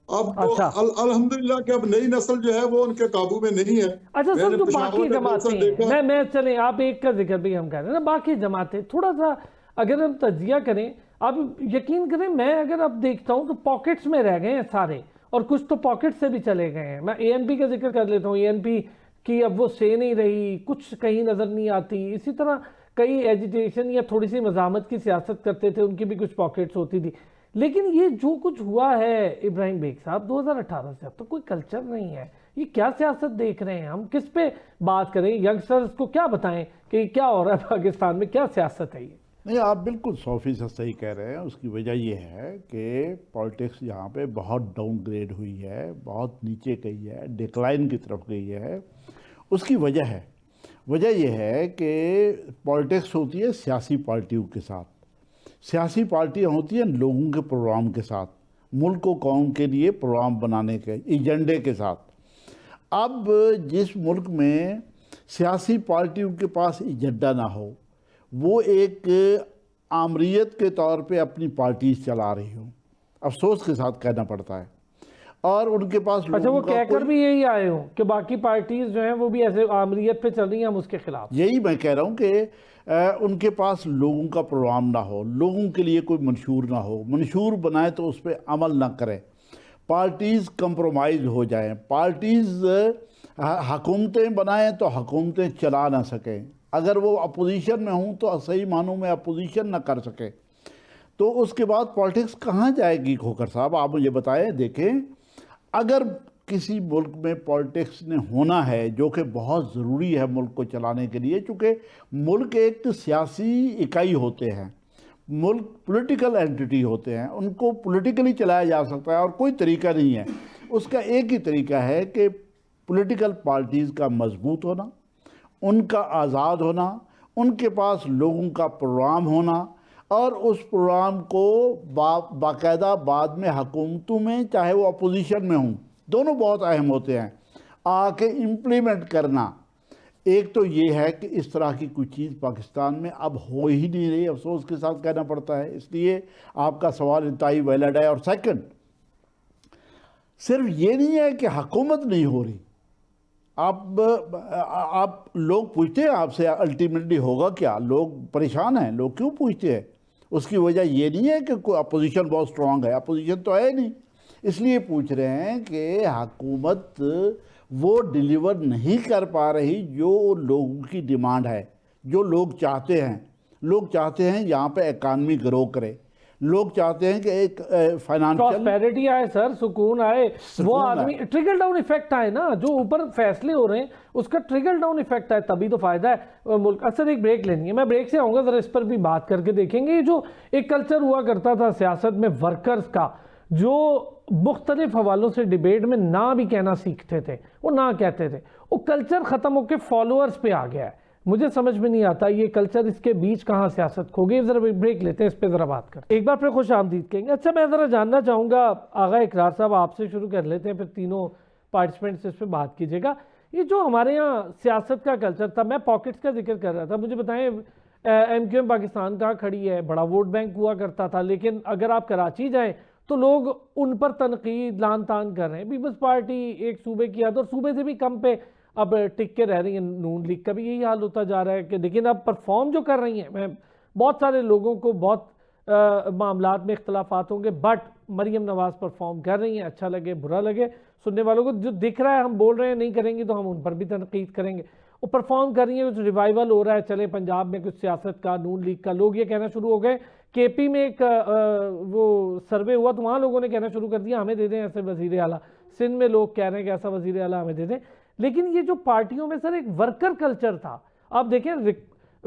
अब तो अच्छा अल्हम्दुलिल्लाह कि अब नई नस्ल जो है वो उनके काबू में नहीं है। अच्छा सर, मैंने जो पेशावर बाकी में जमातें जलसा हैं, देखा। मैं चले, आप एक का जिक्र भी हम कर रहे हैं ना, बाकी जमातें थोड़ा सा अगर हम तजिया करें, आप यकीन करें, मैं अगर अब देखता हूं तो पॉकेट्स में रह गए हैं सारे, और कुछ तो पॉकेट से भी चले गए हैं। मैं एएनपी का जिक्र कर लेता हूँ, एएनपी की अब वो से नहीं रही, कुछ कहीं नजर नहीं आती। इसी तरह कई एजिटेशन या थोड़ी सी मजामत की सियासत करते थे, उनकी भी कुछ पॉकेट्स होती थी। लेकिन ये जो कुछ हुआ है इब्राहिम बेग साहब 2018 से अब तक कोई कल्चर नहीं है। ये क्या सियासत देख रहे हैं हम, किस पे बात करें, यंगस्टर्स को क्या बताएं कि क्या हो रहा है पाकिस्तान में, क्या सियासत है ये? नहीं, आप बिल्कुल 100% सही कह रहे हैं। उसकी वजह ये है कि पॉलिटिक्स यहाँ पे बहुत डाउनग्रेड हुई है, बहुत नीचे गई है, डिक्लाइन की तरफ गई है। उसकी वजह यह है कि पॉलिटिक्स होती है सियासी पार्टियों के साथ, सियासी पार्टियाँ होती हैं लोगों के प्रोग्राम के साथ, मुल्क को कौम के लिए प्रोग्राम बनाने के एजेंडे के साथ। अब जिस मुल्क में सियासी पार्टियों के पास एजेंडा ना हो, वो एक आमरीत के तौर पे अपनी पार्टी चला रही हो, अफसोस के साथ कहना पड़ता है। और उनके पास अच्छा, वो कहकर भी यही आए हो कि बाकी पार्टीज जो हैं वो भी ऐसे आमरीत पे चल रही हैं, हम उसके खिलाफ। यही मैं कह रहा हूँ कि उनके पास लोगों का प्रोग्राम ना हो, लोगों के लिए कोई मंशूर ना हो, मंशूर बनाए तो उस पर अमल ना करें, पार्टीज़ कंप्रोमाइज़ हो जाएं, पार्टीज़ हुकूमतें बनाएं तो हुकूमतें चला ना सकें, अगर वो अपोजिशन में हूँ तो सही मानों में अपोजिशन ना कर सके, तो उसके बाद पॉलिटिक्स कहाँ जाएगी? खोखर साहब आप मुझे बताएं। देखें, अगर किसी मुल्क में पॉलिटिक्स ने होना है, जो कि बहुत ज़रूरी है मुल्क को चलाने के लिए, चूँकि मुल्क एक सियासी इकाई होते हैं, मुल्क पॉलिटिकल एंटिटी होते हैं, उनको पॉलिटिकली चलाया जा सकता है और कोई तरीका नहीं है। उसका एक ही तरीका है कि पॉलिटिकल पार्टीज़ का मजबूत होना, उनका आज़ाद होना, उनके पास लोगों का प्रोग्राम होना, और उस प्रोग्राम को बाकायदा बाद में हुकूमतों में, चाहे वो अपोजिशन में हों, दोनों बहुत अहम होते हैं, आके इम्प्लीमेंट करना। एक तो ये है कि इस तरह की कोई चीज़ पाकिस्तान में अब हो ही नहीं रही, अफसोस के साथ कहना पड़ता है, इसलिए आपका सवाल इंतहाई वैलिड है। और सेकंड, सिर्फ ये नहीं है कि हुकूमत नहीं हो रही, आप लोग पूछते हैं आपसे अल्टीमेटली होगा क्या, लोग परेशान हैं। लोग क्यों पूछते हैं? उसकी वजह ये नहीं है कि कोई अपोजिशन बहुत स्ट्रांग है, अपोजिशन तो है नहीं, इसलिए पूछ रहे हैं कि हुकूमत वो डिलीवर नहीं कर पा रही जो लोगों की डिमांड है, जो लोग चाहते हैं। लोग चाहते हैं यहाँ पे इकानमी ग्रो करे, लोग चाहते हैं कि एक फाइनेंशियल प्रॉस्पेरिटी आए सर, सुकून आए, वो आदमी ट्रिकल डाउन इफेक्ट आए ना, जो ऊपर फैसले हो रहे हैं उसका ट्रिकल डाउन इफेक्ट आए, तभी तो फायदा है मुल्क। असर एक ब्रेक लेनी है, मैं ब्रेक से आऊँगा, ज़रा इस पर भी बात करके देखेंगे। ये जो एक कल्चर हुआ करता था सियासत में वर्कर्स का, जो मुख्तलिफ हवालों से डिबेट में ना भी कहना सीखते थे, वो ना कहते थे, वो कल्चर ख़त्म होकर फॉलोअर्स पे आ गया है। मुझे समझ में नहीं आता ये कल्चर, इसके बीच कहाँ सियासत खो गई। जरा ब्रेक लेते हैं, इस पर ज़रा बात करते हैं। एक बार फिर खुश आमदीद कहेंगे। अच्छा, मैं ज़रा जानना चाहूँगा आगा इकरार साहब, आपसे शुरू कर लेते हैं, फिर तीनों पार्टिसिपेंट्स इस पर बात कीजिएगा। ये जो हमारे यहाँ सियासत का कल्चर था, मैं पॉकेट्स का जिक्र कर रहा था, मुझे बताएं MQM पाकिस्तान कहाँ खड़ी है? बड़ा वोट बैंक हुआ करता था, लेकिन अगर आप कराची जाएँ तो लोग उन पर तनकीद लान तान कर रहे हैं। पीपल्स पार्टी एक सूबे की आदत, और सूबे से भी कम पे अब टिक के रह रही है। नून लीग का भी यही हाल होता जा रहा है कि लेकिन अब परफॉर्म जो कर रही हैं, मैं बहुत सारे लोगों को बहुत मामलात में इख्तलाफात होंगे, बट मरीम नवाज परफॉर्म कर रही हैं, अच्छा लगे बुरा लगे सुनने वालों को, जो दिख रहा है हम बोल रहे हैं नहीं करेंगे तो हम उन पर भी तनकीद करेंगे। वो परफॉर्म कर रही है, कुछ रिवाइवल हो रहा है, चले पंजाब में कुछ सियासत का, नून लीग का, लोग ये कहना शुरू हो गए। KP में एक वो सर्वे हुआ तो वहाँ लोगों ने कहना शुरू कर दिया हमें दे दें ऐसे वजीर आला। सिंध में लोग कह रहे हैं कि ऐसा वजीर आला हमें दे दें। लेकिन ये जो पार्टियों में सर एक वर्कर कल्चर था, आप देखें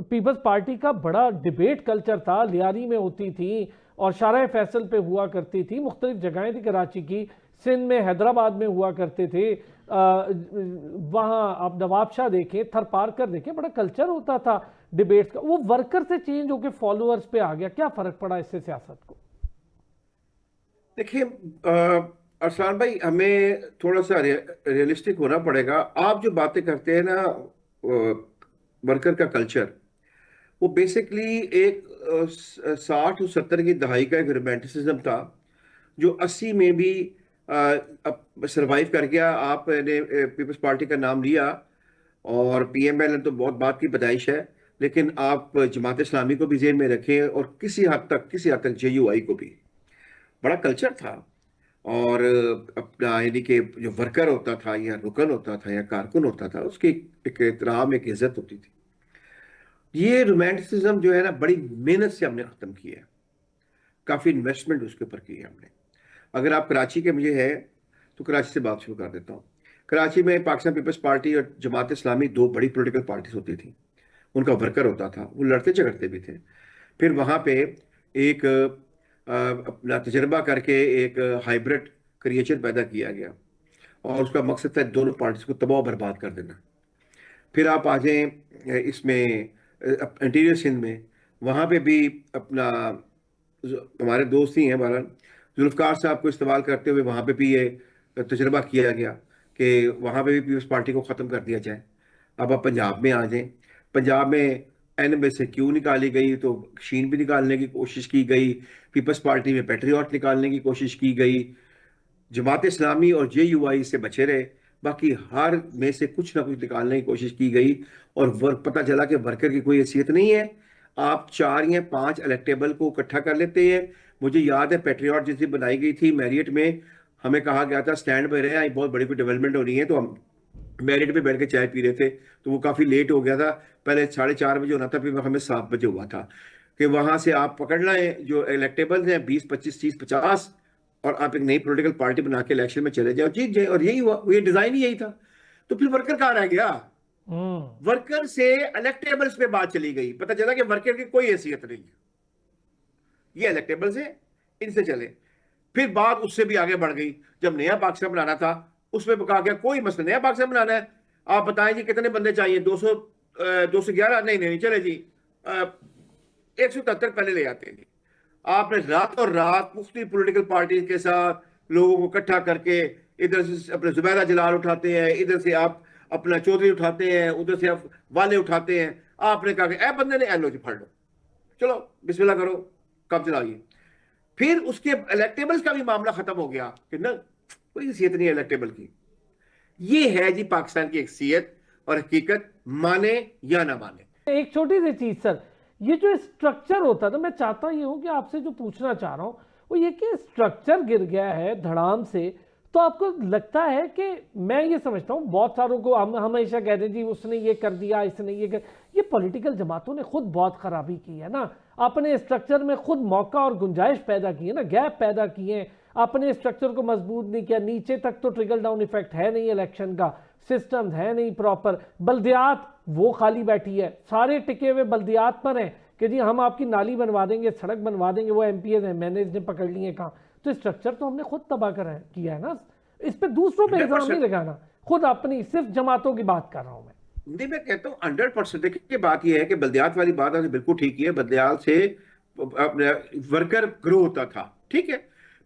पीपल्स पार्टी का बड़ा डिबेट कल्चर था, लियारी में होती थी और शारा फैसल पे हुआ करती थी, मुख्तलिफ जगहें थी कराची की, सिंध में, हैदराबाद में हुआ करते थे, वहाँ आप नवाबशाह देखें, थर पार्कर देखें, बड़ा कल्चर होता था डिबेट्स का। वो वर्कर से चेंज होकर फॉलोअर्स पे आ गया, क्या फ़र्क पड़ा इससे सियासत को? देखिए, अरसान भाई, हमें थोड़ा सा रियलिस्टिक होना पड़ेगा। आप जो बातें करते हैं ना, वर्कर का कल्चर, वो बेसिकली एक 60 और 70 की दहाई का एक रोमांटिसिज्म था, जो 80 में भी सरवाइव कर गया। आपने पीपल्स पार्टी का नाम लिया, और पीएमएल ने तो बहुत बात की पैदाइश है, लेकिन आप जमात इस्लामी को भी जेहन में रखें, और किसी हद तक जेयूआई को भी। बड़ा कल्चर था। और अपना यानी कि जो वर्कर होता था, या रुकन होता था, या कारकुन होता था, उसकी एक एहतराम, एक इज्जत होती थी। ये रोमांटिसिज्म जो है ना, बड़ी मेहनत से हमने खत्म किया है, काफी इन्वेस्टमेंट उसके ऊपर की है हमने। अगर आप कराची के मुझे है, तो कराची से बात शुरू कर देता हूँ। कराची में पाकिस्तान पीपल्स पार्टी और जमात इस्लामी दो बड़ी पॉलिटिकल पार्टीज होती थी। उनका वर्कर होता था, वो लड़ते झगड़ते भी थे। फिर वहाँ पे एक अपना तजर्बा करके एक हाइब्रिड क्रिएचर पैदा किया गया, और उसका मकसद था दोनों पार्टीज को तबाह बर्बाद कर देना। फिर आप आ जाएं इसमें इंटीरियर सिंध में, वहाँ पे भी अपना हमारे दोस्त ही हैं हमारा जुल्फकार साहब को इस्तेमाल करते हुए वहाँ पे भी ये तजर्बा किया गया कि वहाँ पे भी पीपल्स पार्टी को ख़त्म कर दिया जाए। अब आप पंजाब में आ जाएं, पंजाब में एनएमए से क्यों निकाली गई, तो शीन भी निकालने की कोशिश की गई, पीपल्स पार्टी में पैट्रियट निकालने की कोशिश की गई, जमात इस्लामी और जेयूआई से बचे रहे, बाकी हर में से कुछ ना कुछ निकालने की कोशिश की गई। और पता चला कि वर्कर की कोई हैसियत नहीं है। आप 4 या 5 इलेक्टेबल को इकट्ठा कर लेते हैं। मुझे याद है पैट्रियट जिस दिन बनाई गई थी मैरियट में, हमें कहा गया था स्टैंड पे रहे, बहुत बड़ी कोई डेवलपमेंट होनी है, तो हम मैरियट पे बैठ के चाय पी रहे थे, तो वो काफ़ी लेट हो गया था। पहले 4:30 बजे होना था, फिर हमें 7 बजे हुआ था कि वहाँ से आप पकड़ लाएं जो इलेक्टेबल्स हैं 20, 25, 30, 50, और आप एक नई पॉलिटिकल पार्टी बना के इलेक्शन में चले जाओ, जीत जाए। और यही हुआ, ये डिजाइन ही यही था। तो फिर वर्कर कहाँ रह गया? वर्कर से इलेक्टेबल्स पे बात चली गई, पता चला कि वर्कर की कोई हैसियत नहीं है, ये इलेक्टेबल्स है, इनसे चले। फिर बात उससे भी आगे बढ़ गई, जब नया पाकिस्तान बनाना था उसमें कहा गया कोई मसला, नया पाकिस्तान बनाना है, आप बताएं जी कितने बंदे चाहिए, 211? नहीं, चले जी 177 पहले ले आते हैं जी। आपने रातों रात मुख्तलिफ पॉलिटिकल पार्टी के साथ लोगों को इकट्ठा करके, इधर से अपने जुबैदा जलाल उठाते हैं, इधर से आप अपना चौधरी उठाते हैं, उधर से आप वाले उठाते हैं। आपने कहा कि ए बंदे ने एलो जी फड़ लो, चलो बिस्मिल्लाह करो, कब चलाइए। फिर उसके इलेक्टेबल्स का भी मामला खत्म हो गया कि ना कोई हैसियत नहीं है इलेक्टेबल की। ये है जी पाकिस्तान की हैसियत और हकीकत, माने या ना माने। एक छोटी सी चीज सर, ये जो स्ट्रक्चर होता है ना, मैं चाहता ये हूं कि आपसे जो पूछना चाह रहा हूं वो ये कि स्ट्रक्चर गिर गया है धड़ाम से, तो आपको लगता है कि, मैं ये समझता हूँ बहुत सारों को हम हमेशा कहते हैं जी उसने ये कर दिया, इसने ये कर, ये पॉलिटिकल जमातों ने खुद बहुत खराबी की है ना, अपने स्ट्रक्चर में खुद मौका और गुंजाइश पैदा की है ना, गैप पैदा किए हैं, अपने स्ट्रक्चर को मजबूत नहीं किया, नीचे तक तो ट्रिकल डाउन इफेक्ट है नहीं, इलेक्शन का सिस्टम है नहीं प्रॉपर, बल्दियात वो खाली बैठी है, सारे टिके हुए बल्दियात पर हैं कि जी हम आपकी नाली बनवा देंगे, सड़क बनवा देंगे, वो एमपीएस हैं, मैंने इसने पकड़ लिए काम। तो स्ट्रक्चर तो हमने खुद तबाह किया है ना, इस पे दूसरों पे इल्जाम नहीं लगाना, खुद अपनी सिर्फ जमातों की बात कर रहा हूं मैं। नहीं, मैं कहता हूँ 100%। देखिए बात यह है कि बल्दियात वाली बात आपने बिल्कुल ठीक की है। बल्दियात से वर्कर ग्रो होता था, ठीक है।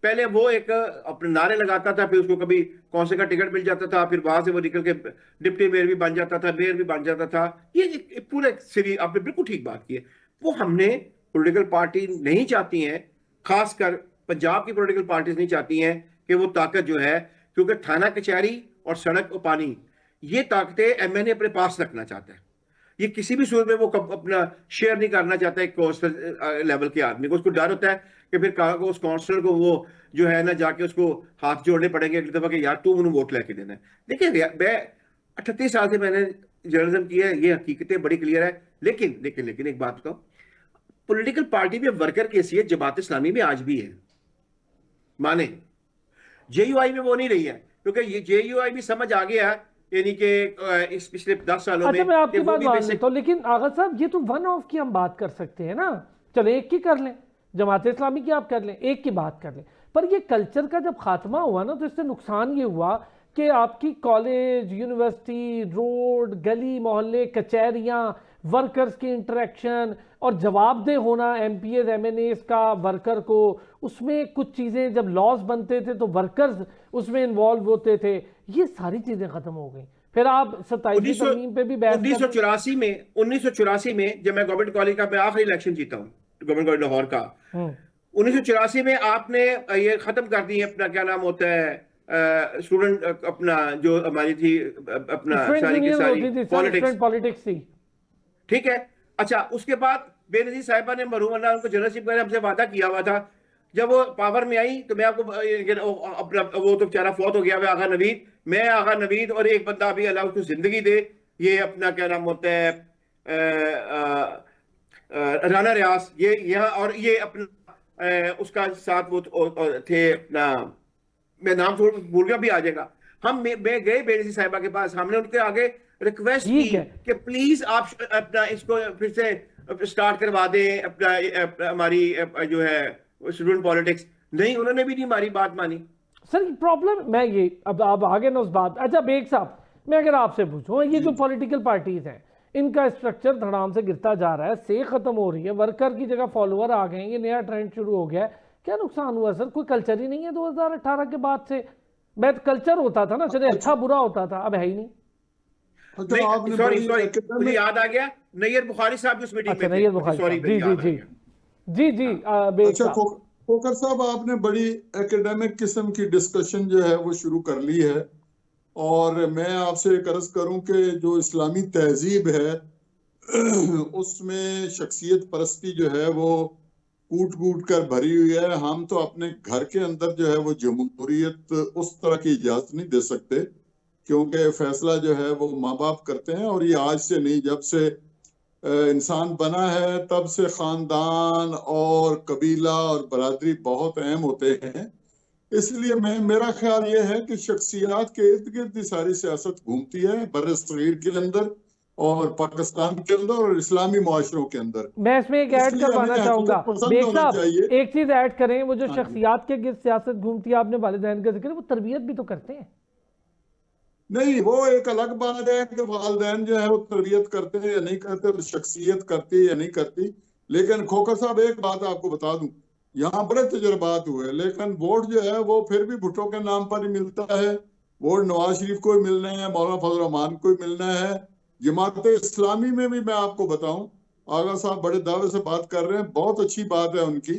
पहले वो एक अपने नारे लगाता था, फिर उसको कभी कौन से का टिकट मिल जाता था, फिर वहां से वो निकल के डिप्टी मेयर भी बन जाता था, मेयर भी बन जाता था। ये एक पूरा सीरीज, आपने बिल्कुल ठीक बात की है। वो हमने पॉलिटिकल पार्टी नहीं चाहती हैं, खासकर पंजाब की पॉलिटिकल पार्टीज नहीं चाहती हैं कि वो ताकत जो है, क्योंकि थाना कचहरी और सड़क और पानी, ये ताकतें एमएनए अपने पास रखना चाहता है। ये किसी भी सूरत में वो अपना शेयर नहीं करना चाहता है काउंसिलर लेवल के आदमी को। उसको डर होता है कि फिर उस काउंसिलर को वो जो है ना जाके उसको हाथ जोड़ने पड़ेंगे अगली दफा कि यार तू मुझे वोट लेके देना है। देखिए मैं 38 साल से मैंने जर्नलिज्म किया है, ये हकीकतें बड़ी क्लियर है। लेकिन एक बात बताओ, पॉलिटिकल पार्टी में वर्कर की हैसियत जमात इस्लामी में आज भी है, माने जेयूआई में वो नहीं रही है, क्योंकि ये जेयूआई भी समझ आ गया है, यानी कि इस पिछले 10 सालों में। अच्छा, मैं आपकी बात मान लेता हूं, लेकिन आगा साहब ये तो वन ऑफ की हम बात कर सकते हैं ना, चले एक की कर लें, जमात इस्लामी की आप कर लें, एक की बात कर लें, पर ये कल्चर का जब खात्मा हुआ ना, तो इससे नुकसान ये हुआ कि आपकी कॉलेज, यूनिवर्सिटी, रोड, गली मोहल्ले, कचहरियाँ, वर्कर्स की इंटरेक्शन और जवाबदेह होना एमपीएस एमएनएस का वर्कर को, उसमें कुछ चीज़ें जब लॉज बनते थे तो वर्कर्स उसमें इन्वॉल्व होते थे, ये सारी चीज़ें ख़त्म हो गई। फिर आप 27वीं तरमीम पे भी बहस 1984 में जब मैं गवर्नमेंट कॉलेज का मैं आखिरी इलेक्शन जीता हूँ गवर्नमेंट कॉलेज लाहौर का, 1984 में आपने ये खत्म कर दी अपना क्या नाम होता है स्टूडेंट अपना जो हमारी थी अपना सारी की सारी पॉलिटिक्स थी, ठीक है। अच्छा, उसके बाद बेनजीर साहिबा ने मरहूम अल्लाह उनको जनरलशिप का हमसे वादा किया हुआ था, जब वो पावर में आई तो मैं आपको अपना वो तो बेचारा फौत हो गया है आगा नवीद, मैं आगा नवीद और एक बंदा अभी अल्लाह उसको जिंदगी दे, ये अपना क्या नाम होता है राना रियाज, ये यहाँ और ये अपना उसका साथ वो थे अपना, मैं नाम भूल गया भी आ जाएगा। हम मैं गए बेनजीर साहिबा के पास, हमने उनके आगे रिक्वेस्ट की कि प्लीज आप अपना इसको फिर से स्टार्ट करवा दें अपना हमारी जो है स्टूडेंट पॉलिटिक्स। नहीं, उन्होंने भी नहीं हमारी बात मानी। सर प्रॉब्लम मैं ये अब आप आगे ना उस बात। अच्छा बेग साहब, मैं अगर आपसे पूछूं, ये जो पॉलिटिकल पार्टीज हैं इनका स्ट्रक्चर धड़ाम से गिरता जा रहा है, से खत्म हो रही है, वर्कर की जगह फॉलोअर आ गए हैं, ये नया ट्रेंड शुरू हो गया है, क्या नुकसान हुआ सर? कोई कल्चर ही नहीं है 2018 के बाद से। मैं कल्चर होता था ना, चले अच्छा बुरा होता था, अब है ही नहीं। सॉरी मुझे याद आ गया, नैयर बुखारी साहब उस मीटिंग में थे। सॉरी जी अच्छा खोकर साहब, आपने बड़ी एकेडमिक किस्म की डिस्कशन जो है वो शुरू कर ली है, और मैं आपसे एक अर्ज करूं कि जो इस्लामी तहजीब है उसमें शख्सियत परस्ती जो है वो कूट कूट कर भरी हुई है। हम तो अपने घर के अंदर जो है वो जमहूरियत उस तरह की इजाजत नहीं दे सकते, क्योंकि फैसला जो है वो माँ बाप करते हैं, और ये आज से नहीं, जब से इंसान बना है तब से खानदान और कबीला और बरादरी बहुत अहम होते हैं। इसलिए मेरा ख्याल ये है कि शख्सियात के इर्द गिर्द सारी सियासत घूमती है, बर्र-ए-सग़ीर के अंदर और पाकिस्तान के अंदर और इस्लामी मुआशरों के अंदर। मैं इसमें एक ऐड करवाना चाहूंगा बेग साहब, एक चीज ऐड करें, वो जो शख्सियात के गिर्द सियासत घूमती है, आपने वालिदैन का जिक्र, वो तरबियत भी तो करते हैं। नहीं, वो एक अलग बात है कि वालिदैन जो है वो तरबियत करते हैं या नहीं करते, और शख्सियत करती है या नहीं करती। लेकिन खोकर साहब, एक बात आपको बता दूं, यहाँ बड़े तजुर्बात हुए, लेकिन वोट जो है वो फिर भी भुट्टो के नाम पर ही मिलता है। वोट नवाज शरीफ को ही मिलने हैं, मौलाना फजल रहमान को ही मिलना है। जमात इस्लामी में भी मैं आपको बताऊं, आगा साहब बड़े दावे से बात कर रहे हैं, बहुत अच्छी बात है उनकी,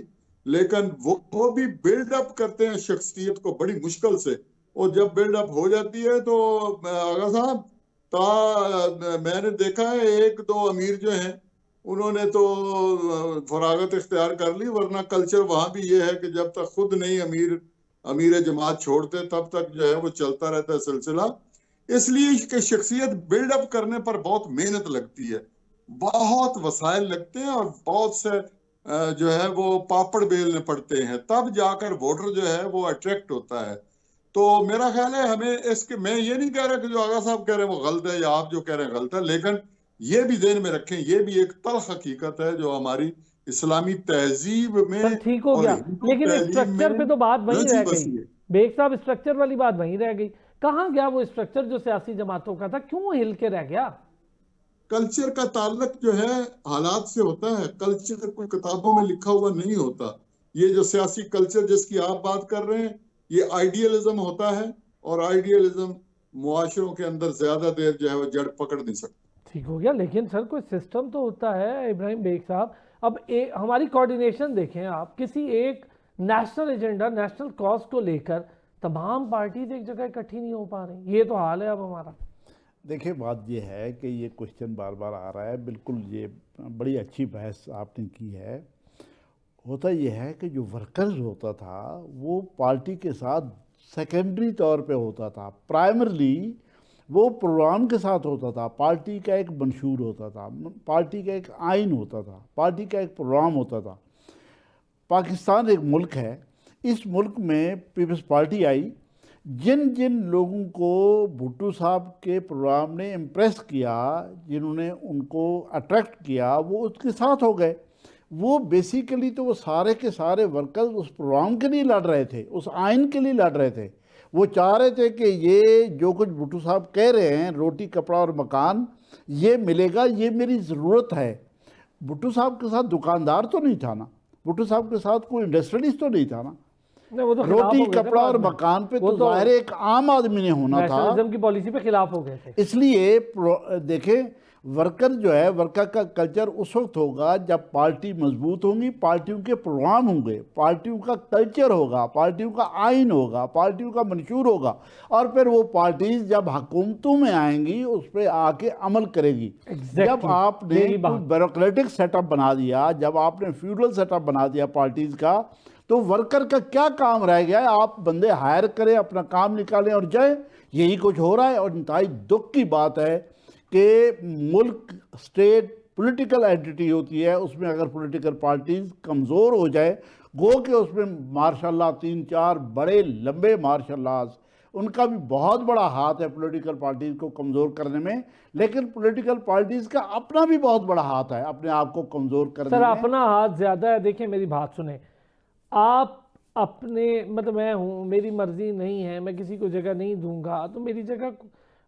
लेकिन वो भी बिल्डअप करते हैं शख्सियत को बड़ी मुश्किल से, और जब बिल्डअप हो जाती है तो आगा साहब मैंने देखा है एक दो अमीर जो हैं उन्होंने तो फरागत इख्तियार कर ली, वरना कल्चर वहां भी ये है कि जब तक खुद नहीं अमीर जमात छोड़ते तब तक जो है वो चलता रहता है सिलसिला। इसलिए कि शख्सियत बिल्डअप करने पर बहुत मेहनत लगती है, बहुत वसाइल लगते हैं, और बहुत से जो है वो पापड़ बेलने पड़ते हैं, तब जाकर वोटर जो है वो अट्रैक्ट होता है। तो मेरा ख्याल है हमें इसके, मैं ये नहीं कह रहा कि जो आगा साहब कह रहे हैं वो गलत है या आप जो कह रहे हैं गलत है, लेकिन ये भी ध्यान में रखें, ये भी एक तल्ख हकीकत है जो हमारी इस्लामी तहजीब में ठीक हो गया, लेकिन स्ट्रक्चर पे तो बात वहीं रह गई बेग साहब, स्ट्रक्चर वाली बात वहीं रह गई। कहाँ गया वो स्ट्रक्चर जो सियासी जमातों का था, क्यों हिल के रह गया? कल्चर का ताल्लुक जो है हालात से होता है, कल्चर कोई किताबों में लिखा हुआ नहीं होता। ये जो सियासी कल्चर जिसकी आप बात कर रहे हैं, ये आइडियलिज्म होता है, और आइडियलिज्म मुआशरों के अंदर ज्यादा देर जो है वो जड़ पकड़ नहीं सकता। ठीक हो गया, लेकिन सर कोई सिस्टम तो होता है इब्राहिम बेग साहब। अब हमारी कोऑर्डिनेशन देखें आप, किसी एक नेशनल एजेंडा, नेशनल कॉज को लेकर तमाम पार्टीज एक जगह इकट्ठी नहीं हो पा रही, ये तो हाल है अब हमारा। देखिए, बात ये है कि ये क्वेश्चन बार बार आ रहा है, बिल्कुल ये बड़ी अच्छी बहस आपने की है। होता ये है कि जो वर्कर्स होता था वो पार्टी के साथ सेकेंडरी तौर पे होता था, प्राइमरली वो प्रोग्राम के साथ होता था। पार्टी का एक मंशूर होता था, पार्टी का एक आइन होता था, पार्टी का एक प्रोग्राम होता था। पाकिस्तान एक मुल्क है, इस मुल्क में पीपल्स पार्टी आई, जिन जिन लोगों को भुट्टो साहब के प्रोग्राम ने इम्प्रेस किया, जिन्होंने उनको अट्रैक्ट किया, वो उसके साथ हो गए। वो बेसिकली तो वो सारे के सारे वर्कर्स उस प्रोग्राम के लिए लड़ रहे थे, उस आइन के लिए लड़ रहे थे। वो चाह रहे थे कि ये जो कुछ भुट्टो साहब कह रहे हैं, रोटी कपड़ा और मकान, ये मिलेगा, ये मेरी ज़रूरत है। भुट्टो साहब के साथ दुकानदार तो नहीं था ना, भुट्टो साहब के साथ कोई इंडस्ट्रियलिस्ट तो नहीं था ना। नहीं, वो तो खिलाफ रोटी हो गए थे कपड़ा बाद और में। मकान पे वो तो ज़ाहिर है एक आम आदमी ने होना था। नेशनलिज्म की पॉलिसी पे खिलाफ हो गए थे। इसलिए देखें, वर्कर जो है, वर्कर का कल्चर उस वक्त होगा जब पार्टी मजबूत होंगी, पार्टियों के प्रोग्राम होंगे, पार्टियों का कल्चर होगा, पार्टियों का आइन होगा, पार्टियों का मंशूर होगा, और फिर वो पार्टीज जब हुकूमतों में आएंगी उस पर आके अमल करेगी। Exactly, जब आपने यही बात। ब्यूरोक्रेटिक सेटअप बना दिया, जब आपने फ्यूडल सेटअप बना दिया पार्टीज का, तो वर्कर का क्या काम रह गया है? आप बंदे हायर करें, अपना काम निकालें और जाए। यही कुछ हो रहा है। और इंतहाई दुख की बात है कि मुल्क, स्टेट पॉलिटिकल एंटिटी होती है, उसमें अगर पॉलिटिकल पार्टीज कमज़ोर हो जाए, गो के उसमें माशाल्लाह 3-4 बड़े लंबे मार्शल लॉज, उनका भी बहुत बड़ा हाथ है पॉलिटिकल पार्टीज को कमज़ोर करने में। लेकिन पॉलिटिकल पार्टीज का अपना भी बहुत बड़ा हाथ है अपने आप को कमज़ोर करने सर में। अपना हाथ ज्यादा है। देखिए मेरी बात सुने, आप अपने मतलब मैं हूँ, मेरी मर्जी नहीं है, मैं किसी को जगह नहीं दूंगा, तो मेरी जगह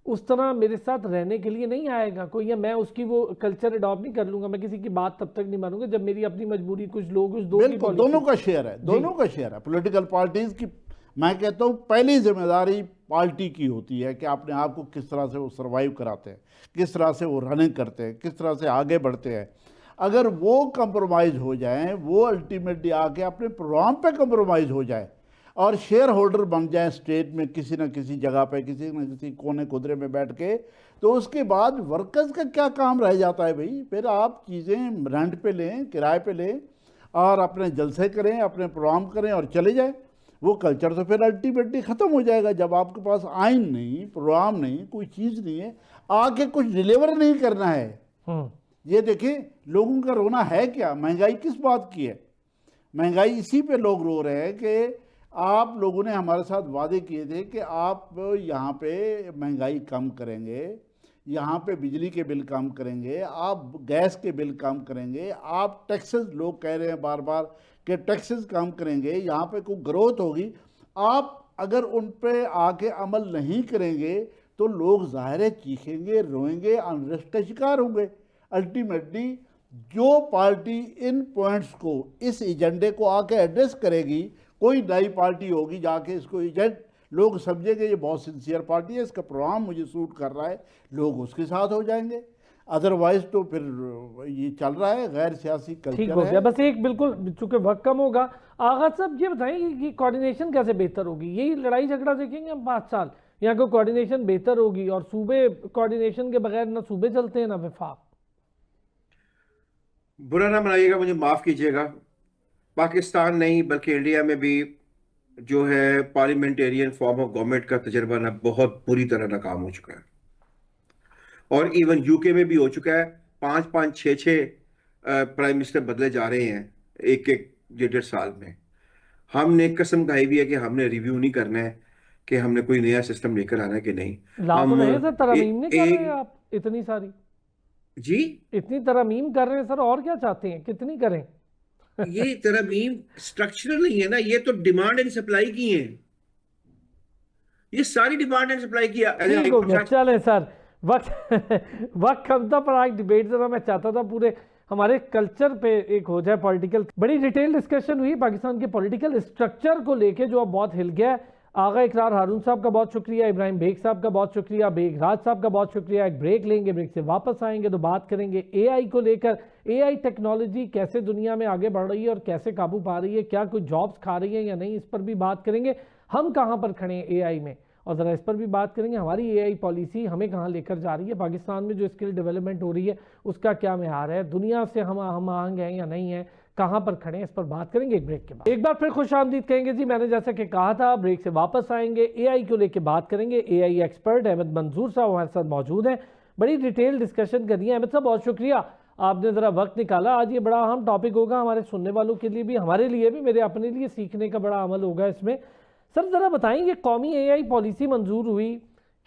उस तरह मेरे साथ रहने के लिए नहीं आएगा कोई, या मैं उसकी वो कल्चर अडॉप्ट नहीं कर लूंगा। मैं किसी की बात तब तक नहीं मानूंगा जब मेरी अपनी मजबूरी, कुछ लोग उस दो की बिल्कुल, पॉलिसी। दोनों का शेयर है, दोनों का शेयर है पॉलिटिकल पार्टीज की। मैं कहता हूँ पहली जिम्मेदारी पार्टी की होती है कि अपने आप को किस तरह से वो सर्वाइव कराते हैं, किस तरह से वो रनिंग करते हैं, किस तरह से आगे बढ़ते हैं। अगर वो कंप्रोमाइज़ हो जाएं, वो अल्टीमेटली आके अपने प्रोग्राम पे कंप्रोमाइज़ हो जाए और शेयर होल्डर बन जाएं स्टेट में किसी न किसी जगह पे, किसी न किसी कोने कुदरे में बैठ के, तो उसके बाद वर्कर्स का क्या काम रह जाता है भाई? फिर आप चीज़ें रेंट पे लें, किराए पे लें और अपने जलसे करें, अपने प्रोग्राम करें और चले जाएं। वो कल्चर तो फिर अल्टीमेटली ख़त्म हो जाएगा जब आपके पास आइन नहीं, प्रोग्राम नहीं, कोई चीज़ नहीं है, आके कुछ डिलीवर नहीं करना है। ये देखें, लोगों का रोना है क्या? महंगाई किस बात की है? महंगाई इसी पे लोग रो रहे हैं कि आप लोगों ने हमारे साथ वादे किए थे कि आप यहाँ पे महंगाई कम करेंगे, यहाँ पे बिजली के बिल कम करेंगे, आप गैस के बिल कम करेंगे, आप टैक्सेस, लोग कह रहे हैं बार बार कि टैक्सेस कम करेंगे, यहाँ पे कोई ग्रोथ होगी। आप अगर उन पे आके अमल नहीं करेंगे तो लोग ज़ाहिर है चीखेंगे, रोएंगे, अनरेस्ट का शिकार होंगे। अल्टीमेटली जो पार्टी इन पॉइंट्स को, इस एजेंडे को आके एड्रेस करेगी, कोई नई पार्टी होगी जाके इसको एजेंट, लोग समझेंगे ये बहुत सिंसियर पार्टी है, इसका प्रोग्राम मुझे सूट कर रहा है, लोग उसके साथ हो जाएंगे। अदरवाइज तो फिर ये चल रहा है, गैर सियासी ठीक कल्चर हो गया। है। बस एक बिल्कुल, चूंकि वक्त कम होगा, आगाज साहब ये बताएंगे कि कोऑर्डिनेशन कैसे बेहतर होगी? यही लड़ाई झगड़ा देखेंगे हम 5 साल, यहाँ को कोऑर्डिनेशन बेहतर होगी? और सूबे कोऑर्डिनेशन के बगैर ना सूबे चलते हैं ना विफाक। बुरा ना मनाइएगा, मुझे माफ कीजिएगा, पाकिस्तान नहीं बल्कि इंडिया में भी जो है पार्लियामेंटेरियन फॉर्म ऑफ गवर्नमेंट का तजर्बा ना बहुत बुरी तरह नाकाम हो चुका है, और इवन यूके में भी हो चुका है। 5-5, 6-6 प्राइम मिनिस्टर बदले जा रहे हैं एक एक 1.5 साल में। हमने कसम खाई भी है कि हमने रिव्यू नहीं करना है कि हमने कोई नया सिस्टम लेकर आना है कि नहीं। ला तो हम नहीं सर, तरमीम नहीं कर रहे एक आप इतनी सारी? जी, इतनी तरमीम कर रहे हैं सर, और क्या चाहते हैं, कितनी करें? ये तरमीम स्ट्रक्चरल नहीं है ना, ये तो डिमांड एंड सप्लाई की है, ये सारी डिमांड एंड सप्लाई की। ठीक हो गया, चलें सर, वक्त वक्त कम था, पर आज डिबेट जरा मैं चाहता था पूरे हमारे कल्चर पे एक हो जाए पॉलिटिकल। बड़ी डिटेल डिस्कशन हुई पाकिस्तान के पॉलिटिकल स्ट्रक्चर को लेके जो अब बहुत हिल गया है। आगा इकरार हारून साहब का बहुत शुक्रिया, इब्राहिम बेग साहब का बहुत शुक्रिया, बेग राज साहब का बहुत शुक्रिया। एक ब्रेक लेंगे, ब्रेक से वापस आएंगे तो बात करेंगे एआई को लेकर। एआई टेक्नोलॉजी कैसे दुनिया में आगे बढ़ रही है और कैसे काबू पा रही है, क्या कुछ जॉब्स खा रही है या नहीं, इस पर भी बात करेंगे। हम कहाँ पर खड़े हैं एआई में, और ज़रा इस पर भी बात करेंगे। हमारी एआई पॉलिसी हमें कहाँ लेकर जा रही है, पाकिस्तान में जो स्किल डेवलपमेंट हो रही है उसका क्या मेहार है, दुनिया से हम आहंग हैं या नहीं है, कहाँ पर खड़े हैं, इस पर बात करेंगे एक ब्रेक के बाद। एक बार फिर खुश आमदीद कहेंगे जी, मैंने जैसा कि कहा था ब्रेक से वापस आएंगे, एआई को लेकर बात करेंगे। एआई एक्सपर्ट अहमद मंजूर साहब हमारे साथ मौजूद हैं, बड़ी डिटेल डिस्कशन करनी है। अहमद साहब बहुत शुक्रिया, आपने ज़रा वक्त निकाला। आज ये बड़ा अहम टॉपिक होगा हमारे सुनने वालों के लिए भी, हमारे लिए भी, मेरे अपने लिए सीखने का बड़ा अमल होगा इसमें। सर ज़रा बताएंगे, कौमी एआई पॉलिसी मंजूर हुई,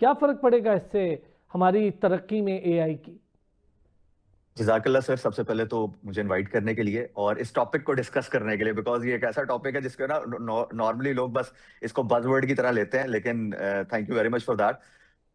क्या फ़र्क पड़ेगा इससे हमारी तरक्की में एआई की? जज़ाकल्लाह सर, सबसे पहले तो मुझे इनवाइट करने के लिए और इस टॉपिक को डिस्कस करने के लिए, बिकॉज ये एक ऐसा टॉपिक है जिसको ना नॉर्मली लोग बस इसको बज़वर्ड की तरह लेते हैं, लेकिन thank you very much for that.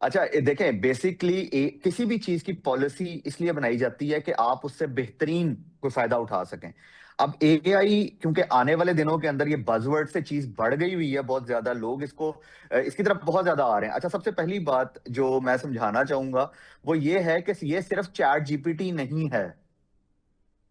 अच्छा देखें, बेसिकली किसी भी चीज की पॉलिसी इसलिए बनाई जाती है कि आप उससे बेहतरीन कोई फायदा उठा सकें। अब एआई, क्योंकि आने वाले दिनों के अंदर ये बजवर्ड से चीज बढ़ गई हुई है, बहुत ज्यादा लोग इसकी तरफ बहुत ज्यादा आ रहे हैं। अच्छा, सबसे पहली बात जो मैं समझाना चाहूंगा वो ये है कि ये सिर्फ चैट जीपीटी नहीं है,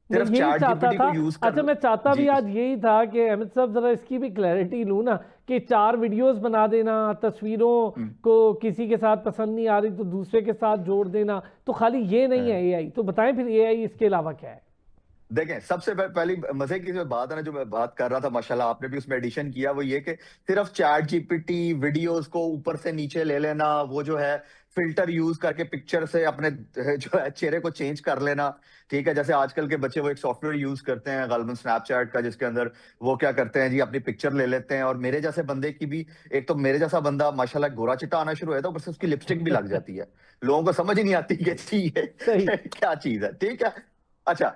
मैं सिर्फ यही चैट चाहता जीपीटी था। को यूज अच्छा, कर। मैं चाहता भी जी आज यही था कि अहमद साहब जरा इसकी भी क्लैरिटी लूँ ना, कि 4 वीडियोस बना देना, तस्वीरों को किसी के साथ पसंद नहीं आ रही तो दूसरे के साथ जोड़ देना, तो खाली ये नहीं है एआई। तो बताएं फिर एआई इसके अलावा क्या है? देखें, सबसे पहली मजे की जो बात है ना, जो मैं बात कर रहा था, माशाल्लाह आपने भी उसमें एडिशन किया, वो ये कि सिर्फ चैट जीपीटी वीडियोस को ऊपर से नीचे ले लेना, वो जो है फिल्टर यूज करके पिक्चर से अपने जो है चेहरे को चेंज कर लेना, ठीक है। जैसे आजकल के बच्चे वो एक सॉफ्टवेयर यूज करते हैं गालबन स्नैपचैट का, जिसके अंदर वो क्या करते हैं जी, अपनी पिक्चर ले लेते हैं, और मेरे जैसे बंदे की भी, एक तो मेरे जैसा बंदा माशाल्लाह गोरा चिट्टा आना शुरू हुआ था, ऊपर से उसकी लिपस्टिक भी लग जाती है, लोगों को समझ ही नहीं आती कि ये सही। क्या चीज है, ठीक है। अच्छा,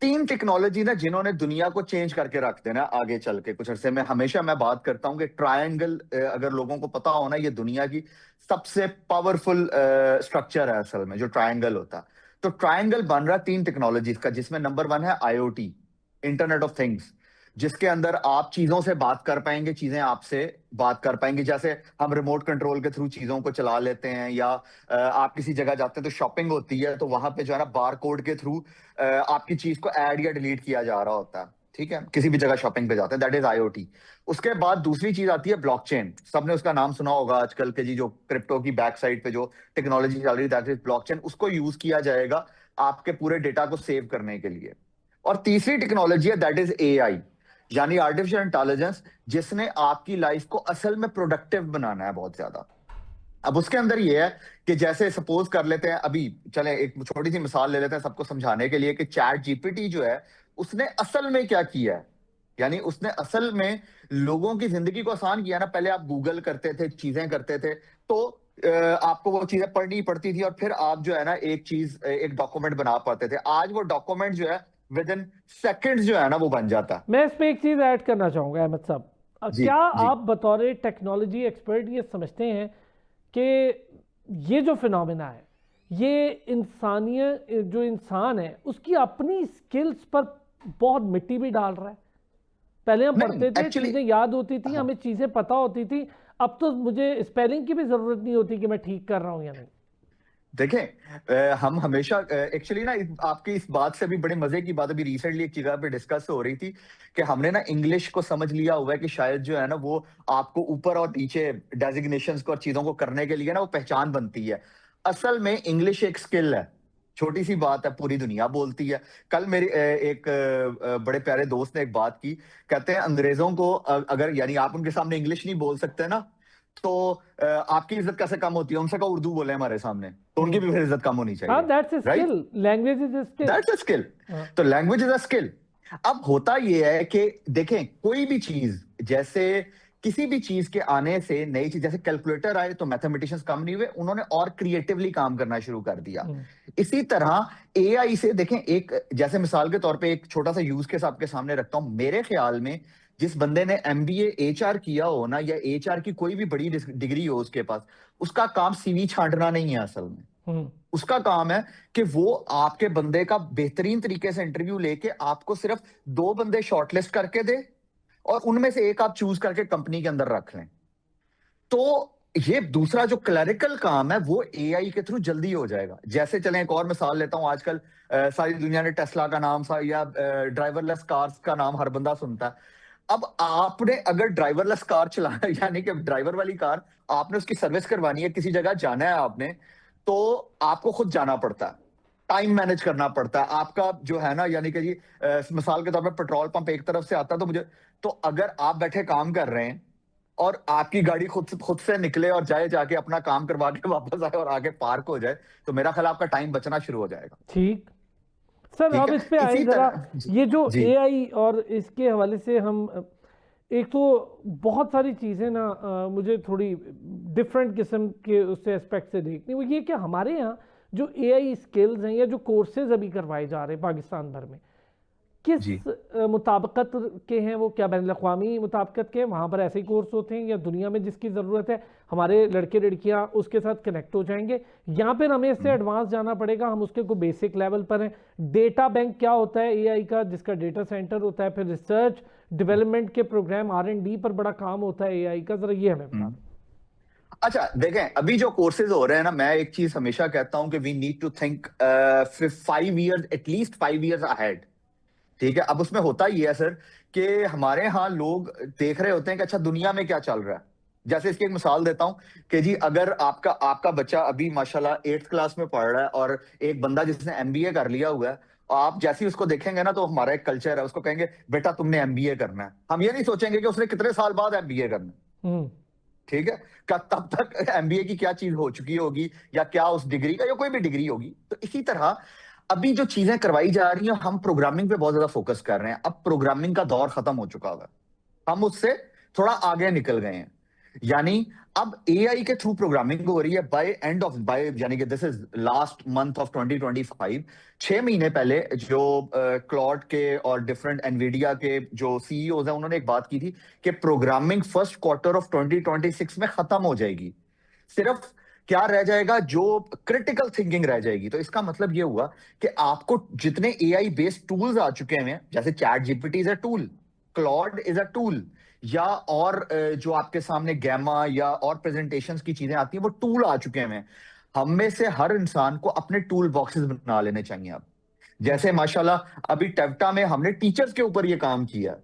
3 टेक्नोलॉजी ना जिन्होंने दुनिया को चेंज करके रख देना आगे चल के कुछ अरसे में। हमेशा मैं बात करता हूं कि ट्रायंगल, अगर लोगों को पता हो ना, ये दुनिया की सबसे पावरफुल स्ट्रक्चर है असल में, जो ट्रायंगल होता है। तो ट्रायंगल बन रहा 3 टेक्नोलॉजीज का, जिसमें नंबर 1 है आईओटी, इंटरनेट ऑफ थिंग्स, जिसके अंदर आप चीजों से बात कर पाएंगे, चीजें आपसे बात कर पाएंगी। जैसे हम रिमोट कंट्रोल के थ्रू चीजों को चला लेते हैं, या आप किसी जगह जाते हैं तो शॉपिंग होती है, तो वहां पे जो है ना बार कोड के थ्रू आपकी चीज को ऐड या डिलीट किया जा रहा होता है, ठीक है, किसी भी जगह शॉपिंग पे जाते हैं, दैट इज आईओटी। उसके बाद दूसरी चीज आती है ब्लॉकचेन। सबने उसका नाम सुना होगा आजकल के जी, जो क्रिप्टो की बैक साइड पे जो टेक्नोलॉजी चल रही है, दैट इज ब्लॉकचेन। उसको यूज किया जाएगा आपके पूरे डेटा को सेव करने के लिए। और तीसरी टेक्नोलॉजी है दैट इज एआई, यानी आर्टिफिशियल इंटेलिजेंस, जिसने आपकी लाइफ को असल में प्रोडक्टिव बनाना है बहुत ज्यादा। अब उसके अंदर ये है कि जैसे सपोज कर लेते हैं, अभी चले एक छोटी सी मिसाल ले लेते हैं सबको समझाने के लिए, कि चैट जीपीटी जो है उसने असल में क्या किया है, यानी उसने असल में लोगों की जिंदगी को आसान किया ना। पहले आप गूगल करते थे, चीजें करते थे, तो आपको वो चीजें पढ़नी पड़ती थी, और फिर आप जो है ना एक डॉक्यूमेंट बना पाते थे। आज वो डॉक्यूमेंट जो है विद इन सेकेंड्स जो है ना वो बन जाता है। मैं इसमें एक चीज ऐड करना चाहूंगा अहमद साहब। जी क्या जी। आप बतौर टेक्नोलॉजी एक्सपर्ट ये समझते हैं कि ये जो फिनोमेना है, ये इंसानियत, जो इंसान है उसकी अपनी स्किल्स पर बहुत मिट्टी भी डाल रहा है? पहले हम नहीं, पढ़ते थे, actually- चीजें याद होती थी, हाँ। हमें चीजें पता होती थी, अब तो मुझे स्पेलिंग की भी जरूरत नहीं होती कि मैं ठीक कर रहा हूं या नहीं। देखें, हम हमेशा एक्चुअली ना आपकी इस बात से भी बड़े मजे की बात, अभी रिसेंटली एक जगह पे डिस्कस हो रही थी कि हमने ना इंग्लिश को समझ लिया हुआ है कि शायद जो है ना वो आपको ऊपर और नीचे डेजिग्नेशंस को और चीजों को करने के लिए ना वो पहचान बनती है। असल में इंग्लिश एक स्किल है, छोटी सी बात है, पूरी दुनिया बोलती है। कल मेरी एक बड़े प्यारे दोस्त ने एक बात की, कहते हैं अंग्रेजों को अगर यानी आप उनके सामने इंग्लिश नहीं बोल सकते ना, तो आपकी इज्जत कैसे कम होती है? उनसे कहो उर्दू बोले हमारे सामने, तो उनकी भी फिर इज्जत कम होनी हाँ, चाहिए। That's a right, skill, language is a skill. That's a skill. हाँ। तो लैंग्वेज इज अ स्किल। अब होता यह है कि देखें, कोई भी चीज, जैसे किसी भी चीज के आने से नई चीज, जैसे कैलकुलेटर आए तो मैथमेटिशियंस कम नहीं हुए, उन्होंने और क्रिएटिवली काम करना शुरू कर दिया। इसी तरह एआई से देखें, एक जैसे मिसाल के तौर पे एक छोटा सा यूज केस आपके सामने रखता हूं। मेरे ख्याल में जिस बंदे ने एमबीए एचआर किया हो ना, या एचआर की कोई भी बड़ी डिग्री हो उसके पास, उसका काम सीवी छांटना नहीं है असल में। उसका काम है कि वो आपके बंदे का बेहतरीन तरीके से इंटरव्यू लेके आपको सिर्फ 2 बंदे शॉर्टलिस्ट करके दे, और उनमें से एक आप चूज करके कंपनी के अंदर रख लें। तो ये दूसरा जो क्लरिकल काम है वो एआई के थ्रू जल्दी हो जाएगा। जैसे चलें एक और मिसाल लेता हूं, आजकल सारी दुनिया ने टेस्ला का नाम या ड्राइवरलेस कार्स का नाम हर बंदा सुनता है। अब आपने अगर ड्राइवरलेस कार चलाना यानी कि ड्राइवर वाली कार, आपने उसकी सर्विस करवानी है, किसी जगह जाना है आपने, तो आपको खुद जाना पड़ता है, टाइम मैनेज करना पड़ता है आपका जो है ना, यानी कि जी मिसाल के तौर पर पेट्रोल पंप एक तरफ से आता है, तो अगर आप बैठे काम कर रहे हैं और आपकी गाड़ी खुद से निकले और जाके अपना काम करवा के वापस आए और आगे पार्क हो जाए, तो मेरा ख्याल आपका टाइम बचना शुरू हो जाएगा। ठीक सर, ठीक अब है? इस पे आए इसी जरा, तरह ये जो जी एआई और इसके हवाले से हम, एक तो बहुत सारी चीज़ें ना मुझे थोड़ी डिफरेंट किस्म के उससे एस्पेक्ट से देखनी, वो ये कि हमारे यहाँ जो एआई स्किल्स हैं या जो कोर्सेज अभी करवाए जा रहे हैं पाकिस्तान भर में, किस जी मुताबिकत के हैं वो? क्या बैनुल-अक़वामी मुताबिकत के हैं, वहाँ पर ऐसे ही कोर्स होते हैं, या दुनिया में जिसकी ज़रूरत है हमारे लड़के लड़कियाँ उसके साथ कनेक्ट हो जाएंगे, या फिर हमें इससे एडवांस जाना पड़ेगा, हम उसके को बेसिक लेवल पर हैं? डेटा बैंक क्या होता है एआई का, जिसका डेटा सेंटर होता है, फिर रिसर्च डेवलपमेंट के प्रोग्राम R&D पर बड़ा काम होता है एआई का, ज़रा ये हमें बता दें। अच्छा देखें, अभी जो कोर्सेज हो रहे हैं ना, मैं एक चीज हमेशा कहता हूं कि we need to think 5 years, at least 5 years ahead. ठीक है, अब उसमें होता ही है सर कि हमारे यहाँ लोग देख रहे होते हैं कि अच्छा दुनिया में क्या चल रहा है। जैसे इसकी एक मिसाल देता हूं कि जी अगर आपका आपका बच्चा अभी माशाल्लाह 8th क्लास में पढ़ रहा है और एक बंदा जिसने एमबीए कर लिया हुआ है, आप जैसे ही उसको देखेंगे ना, तो हमारा एक कल्चर है, उसको कहेंगे बेटा तुमने एमबीए करना है। हम ये नहीं सोचेंगे कि उसने कितने साल बाद एमबीए करना है। हम्म। ठीक है, क्या तब तक एमबीए की क्या चीज हो चुकी होगी, या क्या उस डिग्री का, या कोई भी डिग्री होगी। तो इसी तरह अभी जो चीजें करवाई जा रही हैं, हम प्रोग्रामिंग पे बहुत ज्यादा फोकस कर रहे हैं। अब प्रोग्रामिंग का दौर खत्म हो चुका है, हम उससे थोड़ा आगे निकल गए हैं। यानी अब एआई के थ्रू प्रोग्रामिंग हो रही है बाय यानी कि this is last month of 2025। 6 महीने पहले जो क्लॉड के और डिफरेंट एनवीडिया के जो सीईओज हैं, उन्होंने एक बात की थी कि प्रोग्रामिंग फर्स्ट क्वार्टर ऑफ 2026 में खत्म हो जाएगी। सिर्फ क्या रह जाएगा, जो क्रिटिकल थिंकिंग रह जाएगी। तो इसका मतलब ये हुआ कि आपको जितने एआई बेस्ड टूल्स आ चुके हैं, जैसे chat GPT is a tool, Claude is a tool, या और जो आपके सामने गैमा या और प्रेजेंटेशंस की चीजें आती हैं, वो टूल आ चुके हैं। हम में से हर इंसान को अपने टूल बॉक्सेस बना लेने चाहिए। अब जैसे माशाल्लाह अभी टेवटा में हमने टीचर्स के ऊपर ये काम किया।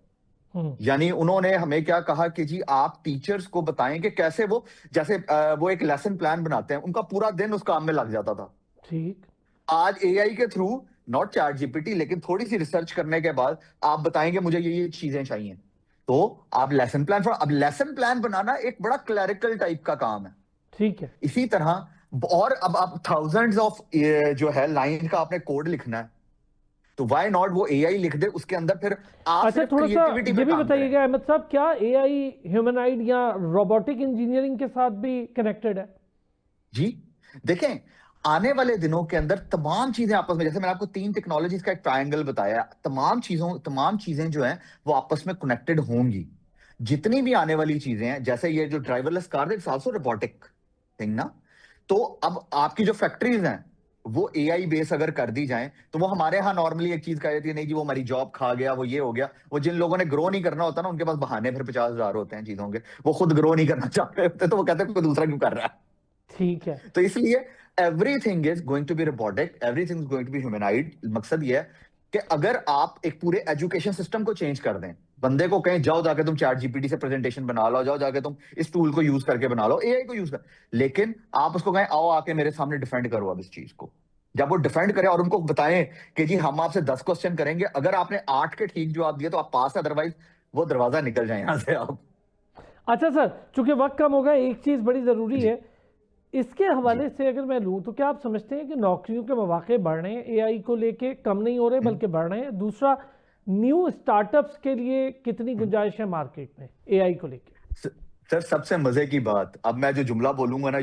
यानी उन्होंने हमें क्या कहा कि जी आप टीचर्स को बताएं कि कैसे वो, जैसे वो एक लेसन प्लान बनाते हैं, उनका पूरा दिन उस काम में लग जाता था। ठीक। आज एआई के थ्रू, नॉट चैट जीपीटी, लेकिन थोड़ी सी रिसर्च करने के बाद आप बताएंगे मुझे ये चीजें चाहिए, तो आप लेसन प्लान अब लेसन प्लान बनाना एक बड़ा क्लरिकल टाइप का काम है। ठीक है। इसी तरह और अब आप थाउजेंड्स ऑफ जो है लाइन का आपने कोड लिखना है, तो व्हाई नॉट वो एआई लिख दे उसके अंदर, फिर आप अच्छा, सिर्फ थोड़ा सा क्रिएटिविटी ये पे भी काम करें। बताइएगा अहमद साहब, क्या एआई ह्यूमनॉइड या रोबोटिक इंजीनियरिंग के साथ भी कनेक्टेड है? जी देखें, आने वाले दिनों के अंदर तमाम चीजें आपस में, जैसे मैंने आपको 3 टेक्नोलॉजीज का एक ट्रायंगल बताया, तमाम चीजें जो हैं वो आपस में कनेक्टेड होंगी। जितनी भी आने वाली चीजें हैं, जैसे ये जो driverless car, it's also robotic thing ना। तो अब आपकी जो फैक्ट्रीज हैं वो एआई बेस अगर कर दी जाएं, तो वो हमारे यहाँ नॉर्मली एक चीज कह जाती है, नहीं जी वो हमारी जॉब खा गया, वो ये हो गया। वो जिन लोगों ने ग्रो नहीं करना होता ना, उनके पास बहाने फिर 50,000 होते हैं चीजों के, वो खुद ग्रो नहीं करना चाहते होते, तो वो कहते हैं कोई दूसरा क्यों कर रहा है। ठीक है। तो इसलिए everything is going to be robotic, everything is going to be humanoid. मकसद ये है कि अगर आप एक पूरे एजुकेशन सिस्टम को चेंज कर दें, बंदे को कहें जाओ जाके तुम चैट जीपीटी से प्रेजेंटेशन बना लो, जाओ जाके तुम इस टूल को यूज करके बना लो, एआई को यूज कर, लेकिन आप उसको कहें आओ आके मेरे सामने डिफेंड करो अब इस चीज को। जब वो डिफेंड करे और उनको बताएं कि जी हम आपसे 10 क्वेश्चन करेंगे, अगर आपने 8 के ठीक जवाब दिए तो आप पास है, अदरवाइज वो दरवाजा निकल जाए यहां से आप। अच्छा सर, चूंकि वक्त कम हो गया, एक चीज़ बड़ी ज़रूरी है इसके हवाले से अगर मैं लूँ, तो क्या आप समझते हैं कि नौकरियों के मौके बढ़ रहे हैं एआई को लेके, कम नहीं हो रहे बल्कि बढ़ रहे हैं? दूसरा, न्यू स्टार्टअप्स के लिए कितनी गुंजाइश है मार्केट में एआई को लेके? सर सबसे मजे की बात, अब मैं जो जुमला बोलूंगा ना,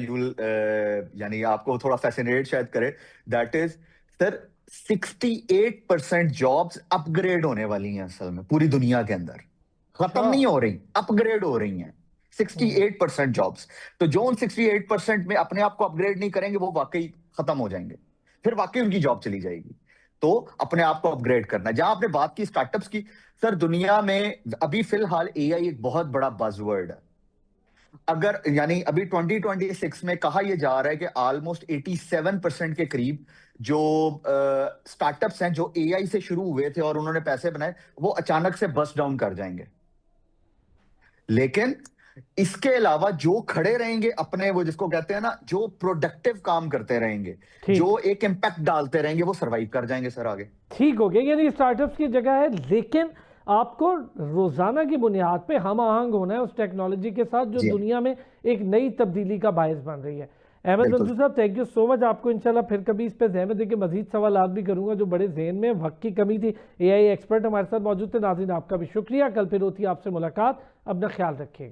यानी आपको थोड़ा फैसिनेट शायद करे, that is sir 68% jobs upgrade होने वाली हैं असल में पूरी दुनिया के अंदर, खत्म नहीं हो रही, अपग्रेड हो रही हैं 68% जॉब्स। तो जो उन 68% में अपने आप को अपग्रेड नहीं करेंगे, वो वाकई खत्म हो जाएंगे, फिर वाकई उनकी जॉब चली जाएगी। तो अपने आप को अपग्रेड करना। जहां आपने बात की स्टार्टअप्स की, सर दुनिया में अभी फिलहाल एआई एक बहुत बड़ा बज़वर्ड है। अगर यानी अभी 2026 में कहा यह जा रहा है कि ऑलमोस्ट 87% के करीब जो स्टार्टअप्स हैं जो एआई से शुरू हुए थे और उन्होंने पैसे बनाए, वो अचानक से बस्ट डाउन कर जाएंगे। लेकिन इसके अलावा जो खड़े रहेंगे अपने, वो जिसको कहते हैं ना, जो प्रोडक्टिव काम करते रहेंगे, जो एक इम्पैक्ट डालते रहेंगे, वो सरवाइव कर जाएंगे सर आगे। ठीक हो गया, यानी स्टार्टअप्स की जगह है, लेकिन आपको रोजाना की बुनियाद पे हम आहंग होना है उस टेक्नोलॉजी के साथ जो दुनिया में एक नई तब्दीली का बायस बन रही है। अहमद मंजूर साहब, थैंक यू सो मच। आपको इंशाल्लाह फिर कभी इस पे ज़हमत देके मजीद सवालात भी करूंगा जो बड़े जहन में, वक्त की कमी थी। एआई एक्सपर्ट हमारे साथ मौजूद थे। नाज़रीन आपका भी शुक्रिया, कल फिर होती है आपसे मुलाकात, अपना ख्याल रखिएगा।